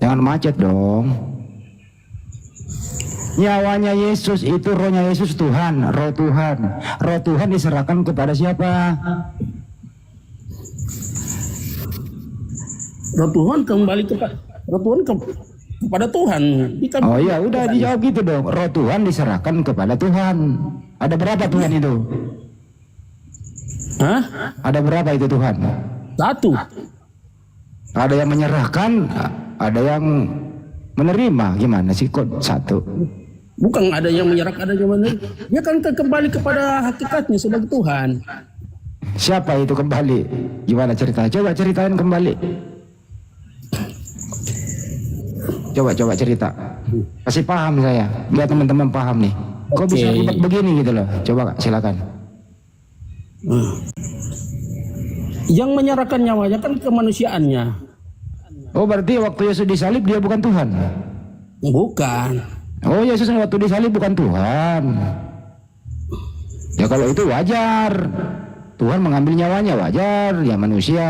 Jangan macet dong. Nyawanya Yesus itu rohnya Yesus Tuhan, roh Tuhan. Roh Tuhan diserahkan kepada siapa? Roh Tuhan kembali kepada kepada Tuhan. Oh iya, udah dijawab gitu dong. Roh Tuhan diserahkan kepada Tuhan. Ada berapa Tuhan itu? Hah? Ada berapa itu Tuhan? Satu. Ada yang menyerahkan, ada yang menerima. Gimana sih kok satu? Bukan ada yang menyerahkan, ada yang menerima. Dia kan kembali kepada hakikatnya sebagai Tuhan. Siapa itu kembali? Gimana ceritanya? Coba ceritain kembali. Coba cerita. Kasih paham saya. Biar teman-teman paham nih. Kok bisa ribet begini gitu loh. Coba silakan. Yang menyerahkan nyawanya kan kemanusiaannya. Oh berarti waktu Yesus disalib dia bukan Tuhan? Bukan. Oh Yesus waktu disalib bukan Tuhan. Ya kalau itu wajar. Tuhan mengambil nyawanya wajar. Ya manusia.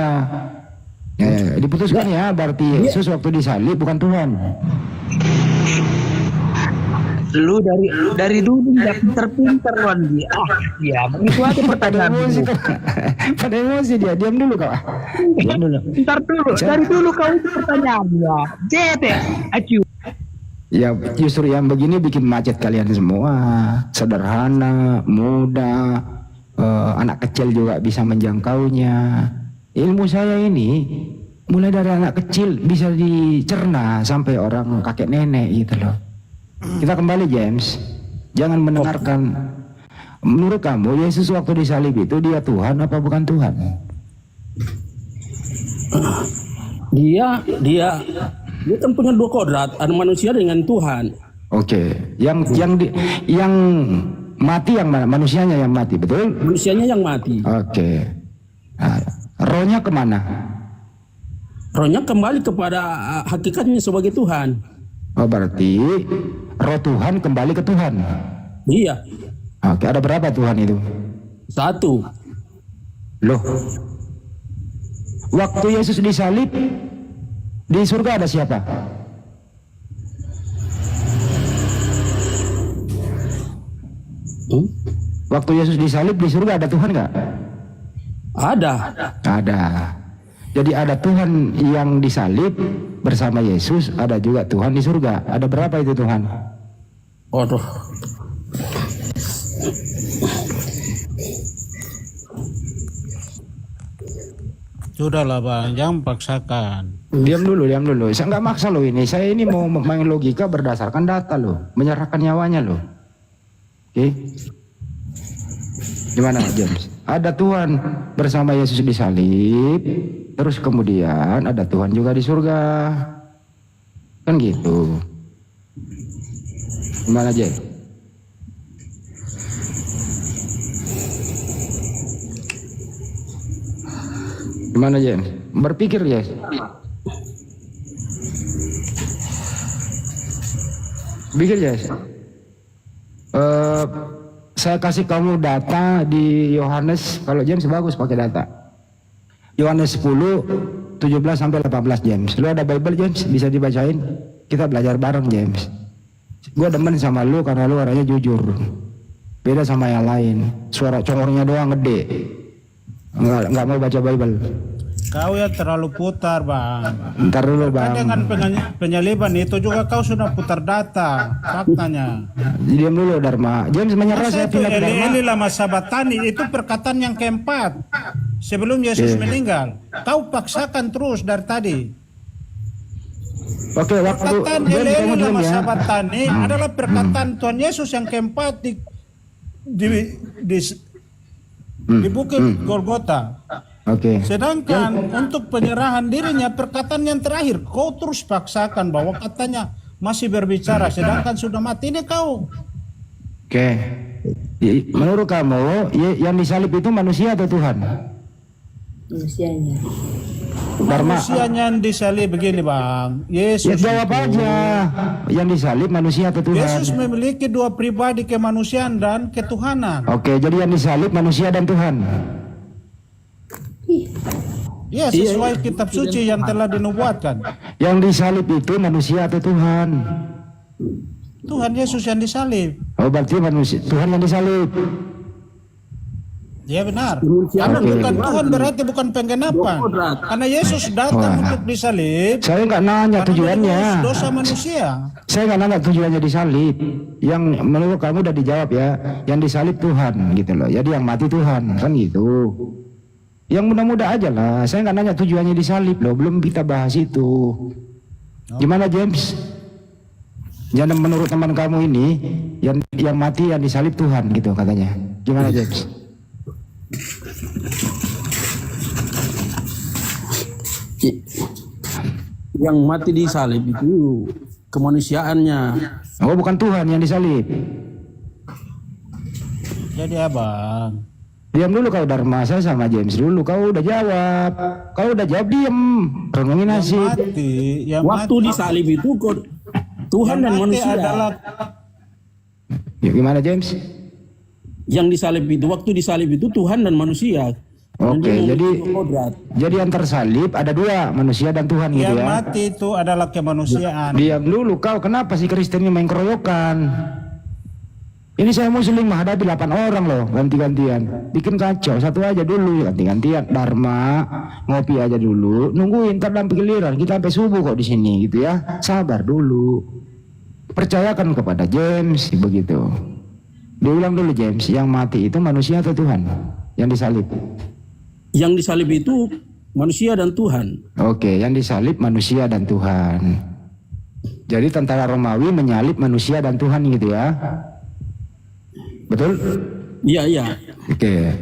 Ya, diputuskan ya. Berarti Yesus waktu disalib bukan Tuhan. Lu dari dulu nggak pinter-pinter lu Andi. Ya begitu aja pertanyaan emosi, lu. pada emosi dia. Diam dulu kau. Diam dulu. Ntar dulu, dari dulu kau itu pertanyaannya. Jete, acu. Ya justru yang begini bikin macet kalian semua. Sederhana, mudah, anak kecil juga bisa menjangkaunya. Ilmu saya ini mulai dari anak kecil bisa dicerna sampai orang kakek nenek gitu loh. Kita kembali James, jangan mendengarkan. Menurut kamu Yesus waktu disalib itu dia Tuhan apa bukan Tuhan? Dia kan punya dua kodrat, ada manusia dengan Tuhan. Oke, yang mati yang mana? Manusianya yang mati, betul? Manusianya yang mati. Oke. Nah, rohnya kemana? Rohnya kembali kepada hakikatnya sebagai Tuhan. Oh berarti roh Tuhan kembali ke Tuhan. Iya. Oke, ada berapa Tuhan itu? Satu. Loh, waktu Yesus disalib di surga ada siapa? Waktu Yesus disalib di surga ada Tuhan nggak? Ada. Ada. Jadi ada Tuhan yang disalib bersama Yesus, ada juga Tuhan di surga. Ada berapa itu Tuhan? Waduh. Sudahlah Bang, jangan paksakan. Diam dulu. Saya nggak maksa loh ini. Saya ini mau main logika berdasarkan data loh, menyerahkan nyawanya loh. Oke? Gimana James? Ada Tuhan bersama Yesus disalib, terus kemudian ada Tuhan juga di surga, kan gitu. Gimana James? Gimana James? Berpikir ya. Pikir ya. Saya kasih kamu data di Yohanes. Kalau James bagus pakai data. Yohanes 10 17 sampai 18 James. Lu ada Bible James? Bisa dibacain? Kita belajar bareng James. Gue demen sama lu karena lu orangnya jujur. Beda sama yang lain. Suara congornya doang gede. Nggak mau baca Bible. Kau yang terlalu putar, Bang. Ntar dulu Kan Bang. dengan penyaliban itu juga kau sudah putar data, faktanya. Diam dulu Dharma. James menyerah, saya Masa itu pindah ke Dharma. Eli lama sabatani itu perkataan yang keempat sebelum Yesus meninggal. Kau paksakan terus dari tadi. Oke, waktu Perkataan James kamu Eli diam lama ya. sabatani adalah perkataan Tuhan Yesus yang keempat di bukit Golgota. Oke. Sedangkan untuk penyerahan dirinya perkataan yang terakhir kau terus paksakan bahwa katanya masih berbicara sedangkan sudah mati ini kau. Oke. Menurut kamu yang disalib itu manusia atau Tuhan? Manusianya. Dharma. Manusianya yang disalib begini Bang. Ya Yesus jawab itu- aja. Yang disalib manusia atau Tuhan? Yesus memiliki dua pribadi kemanusiaan dan ketuhanan. Oke, jadi yang disalib manusia dan Tuhan. Ya sesuai kitab suci yang telah dinubuatkan. Yang disalib itu manusia atau Tuhan? Tuhan Yesus yang disalib. Oh, berarti manusia Tuhan yang disalib. Ya benar. Karena Oke. bukan Tuhan berarti bukan penggenapan. Karena Yesus datang Wah. untuk disalib. Saya nggak nanya Karena tujuannya. menebus dosa manusia. Saya nggak nanya tujuannya disalib. Yang menurut kamu udah dijawab ya. Yang disalib Tuhan gitu loh. Jadi yang mati Tuhan kan gitu. Yang mudah-mudah aja lah. Saya nggak nanya tujuannya disalib loh. Belum kita bahas itu. Gimana James? Jangan menurut teman kamu ini yang mati yang disalib Tuhan gitu katanya. Gimana James? Yang mati di salib itu kemanusiaannya. Oh, bukan Tuhan yang disalib. Jadi abang. Diam dulu kau Dharma, saya sama James dulu. Kau udah jawab. Kau udah jawab diem. Renungin nasib. Yang Waktu mati, di salib itu Tuhan yang dan mati manusia. adalah Ya, gimana James? Yang disalib itu, waktu disalib itu Tuhan dan manusia. Dan Oke, dia jadi memiliki kodrat. yang tersalib ada dua, manusia dan Tuhan gitu yang ya. mati itu adalah kemanusiaan. Diam dulu kau, kenapa sih Kristen ini main keroyokan? Ini saya muslim menghadapi 8 orang loh, ganti-gantian. Bikin kacau, satu aja dulu, ganti-gantian. Dharma, ngopi aja dulu, nungguin ntar dalam giliran. Kita sampai subuh kok di sini gitu ya. Sabar dulu. Percayakan kepada James, begitu. Diulang dulu James, yang mati itu manusia atau Tuhan? Yang disalib. Yang disalib itu manusia dan Tuhan. Oke, yang disalib manusia dan Tuhan. Jadi tentara Romawi menyalib manusia dan Tuhan gitu ya. Betul? Iya, iya. Oke.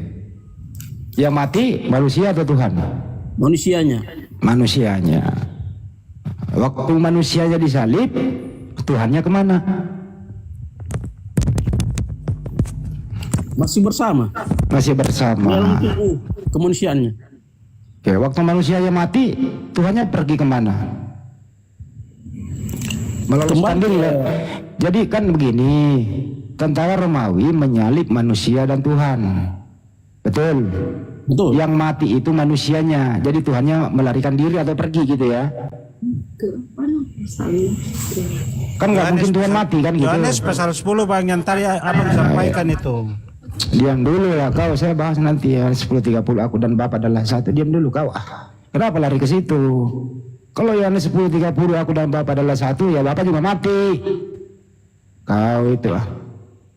Yang mati manusia atau Tuhan? Manusianya. Manusianya. Waktu manusianya disalib, Tuhannya kemana? Masih bersama. Masih Dalam bersama. tubuh kemanusiaannya. Oke, waktu manusianya mati, Tuhannya pergi kemana? Meloloskan Kembali diri. Jadi kan begini, tentara Romawi menyalib manusia dan Tuhan. Betul. Betul. Yang mati itu manusianya. Jadi Tuhannya melarikan diri atau pergi gitu ya. Ke mana? Salib. Kan nggak mungkin Tuhan mati kan gitu. Yohanes pasal 10 Bang yang tadi abang sampaikan itu. Diam dulu ya kau, saya bahas nanti ya 10:30 aku dan Bapak adalah satu. Diam dulu kau. Kenapa lari ke situ? Kalau Yohanes 10:30 aku dan Bapak adalah satu, ya Bapak juga mati. Kau itu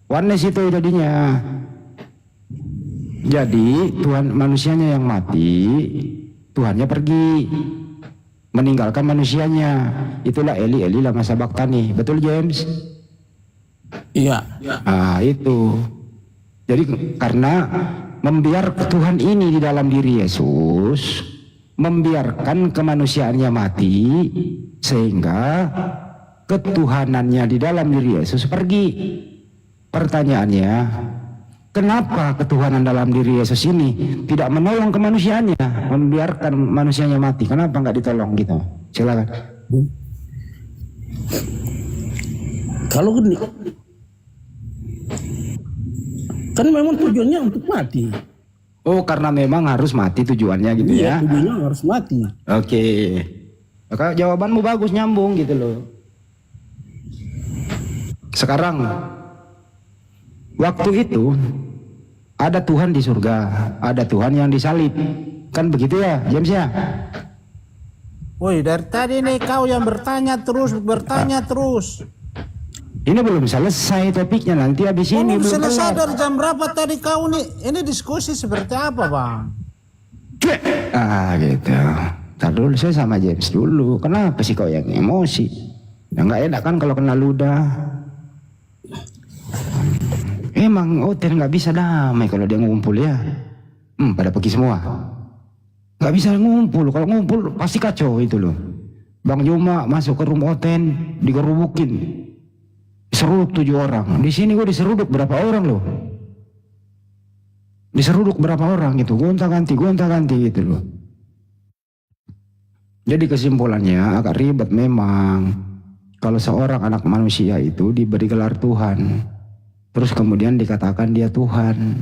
Yohanes itu jadinya. Jadi Tuhan manusianya yang mati, Tuhannya pergi. Meninggalkan manusianya. Itulah Eli lama sabaktani. Betul James? Iya. Ah itu. Jadi karena membiarkan Tuhan ini di dalam diri Yesus, membiarkan kemanusiaannya mati, sehingga ketuhanannya di dalam diri Yesus pergi. Pertanyaannya, Kenapa ketuhanan dalam diri Yesus ini tidak menolong kemanusiaannya, membiarkan manusianya mati? Kenapa nggak ditolong gitu? Silakan. Kalau kan memang tujuannya untuk mati. Oh, karena memang harus mati tujuannya gitu ya? Iya, tujuannya harus mati. Oke. Maka jawabanmu bagus, nyambung gitu loh. Sekarang, waktu itu ada Tuhan di surga, ada Tuhan yang disalib. Kan begitu ya, James ya? Woi, dari tadi nih kau yang bertanya terus. Ini belum selesai topiknya, nanti habis ini Belum belum selesai kelar. dari jam berapa tadi kau nih? Ini diskusi seperti apa, Bang? Gitu. Ntar dulu saya sama James dulu. Kenapa sih kau yang emosi? Ya nggak enak kan kalau kena ludah. Emang Oten nggak bisa damai kalau dia ngumpul ya. Pada pergi semua. Nggak bisa ngumpul. Kalau ngumpul pasti kacau itu loh. Bang Juma masuk ke rumah Oten, digerubukin. Diseruduk 7 orang. Di sini gue diseruduk berapa orang loh? Diseruduk berapa orang gitu? Gonta-ganti gitu loh. Jadi kesimpulannya agak ribet memang. Kalau seorang anak manusia itu diberi gelar Tuhan, terus kemudian dikatakan dia Tuhan,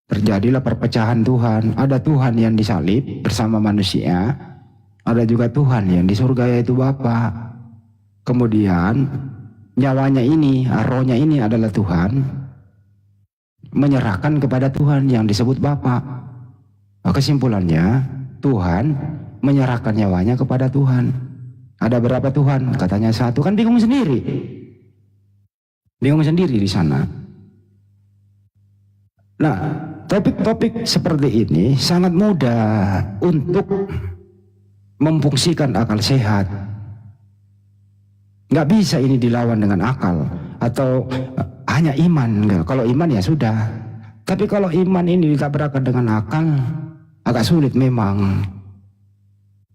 terjadilah perpecahan Tuhan. Ada Tuhan yang disalib bersama manusia, ada juga Tuhan yang di surga yaitu Bapa. Kemudian nyawanya ini, rohnya ini adalah Tuhan, menyerahkan kepada Tuhan yang disebut Bapa. Kesimpulannya Tuhan menyerahkan nyawanya kepada Tuhan. Ada berapa Tuhan? Katanya 1, kan bingung sendiri. Bingung sendiri di sana. Nah, topik-topik seperti ini sangat mudah untuk memfungsikan akal sehat. Nggak bisa ini dilawan dengan akal atau hanya iman. Kalau iman ya sudah. Tapi kalau iman ini ditabrakan dengan akal, agak sulit memang.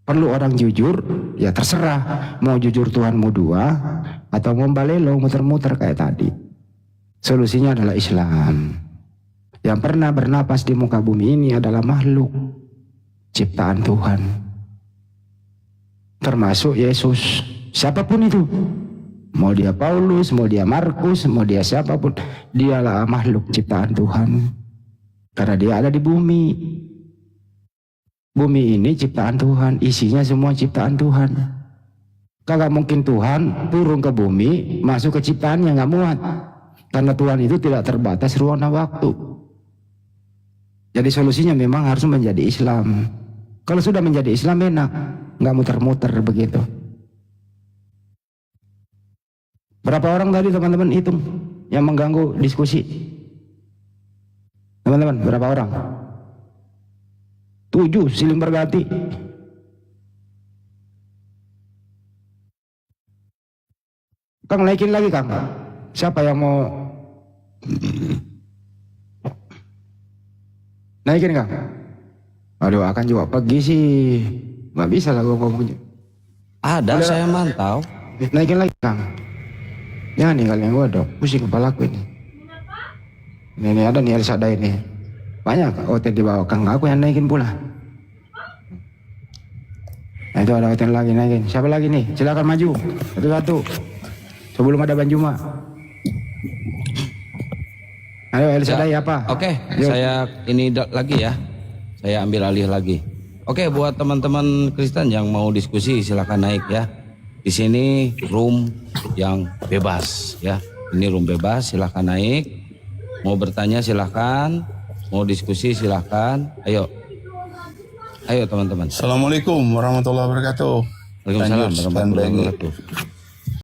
Perlu orang jujur, ya terserah. Mau jujur Tuhanmu 2 atau mau balelo muter-muter kayak tadi. Solusinya adalah Islam. Yang pernah bernapas di muka bumi ini adalah makhluk ciptaan Tuhan, termasuk Yesus. Siapapun itu, mau dia Paulus, mau dia Markus, mau dia siapapun, dialah makhluk ciptaan Tuhan. Karena dia ada di bumi. Bumi ini ciptaan Tuhan, isinya semua ciptaan Tuhan. Kagak mungkin Tuhan turun ke bumi, masuk ke ciptaannya, nggak muat. Karena Tuhan itu tidak terbatas ruang dan waktu. Jadi solusinya memang harus menjadi Islam. Kalau sudah menjadi Islam enak, nggak muter-muter begitu. Berapa orang tadi teman-teman hitung yang mengganggu diskusi? Teman-teman, berapa orang? 7, silih berganti. Kang, naikin lagi Kang. Siapa yang mau naikin Kang? Aduh, akan juga pergi sih. Nggak bisa lah gue ngomongnya. Ada, Udah, saya mantau. Naikin lagi Kang. Jangan nih kalian gue dong. Pusing kepalaku ini. Ini ada nih Elsada ini. Banyak hotel di bawah Kang, aku yang naikin pula. Nah itu ada hotel lagi naikin. Siapa lagi nih? Silakan maju. Satu-satu. Sebelum ada Banjuma. Ayo Elsada ya, apa? Oke, Yuk. saya ini lagi ya. Saya ambil alih lagi. Oke, buat teman-teman Kristen yang mau diskusi silakan naik ya. Di sini room yang bebas ya. Ini room bebas, silakan naik. Mau bertanya silakan. Mau diskusi silahkan, ayo teman-teman. Assalamualaikum warahmatullahi wabarakatuh. Waalaikumsalam Lanjut, warahmatullahi Stan wabarakatuh.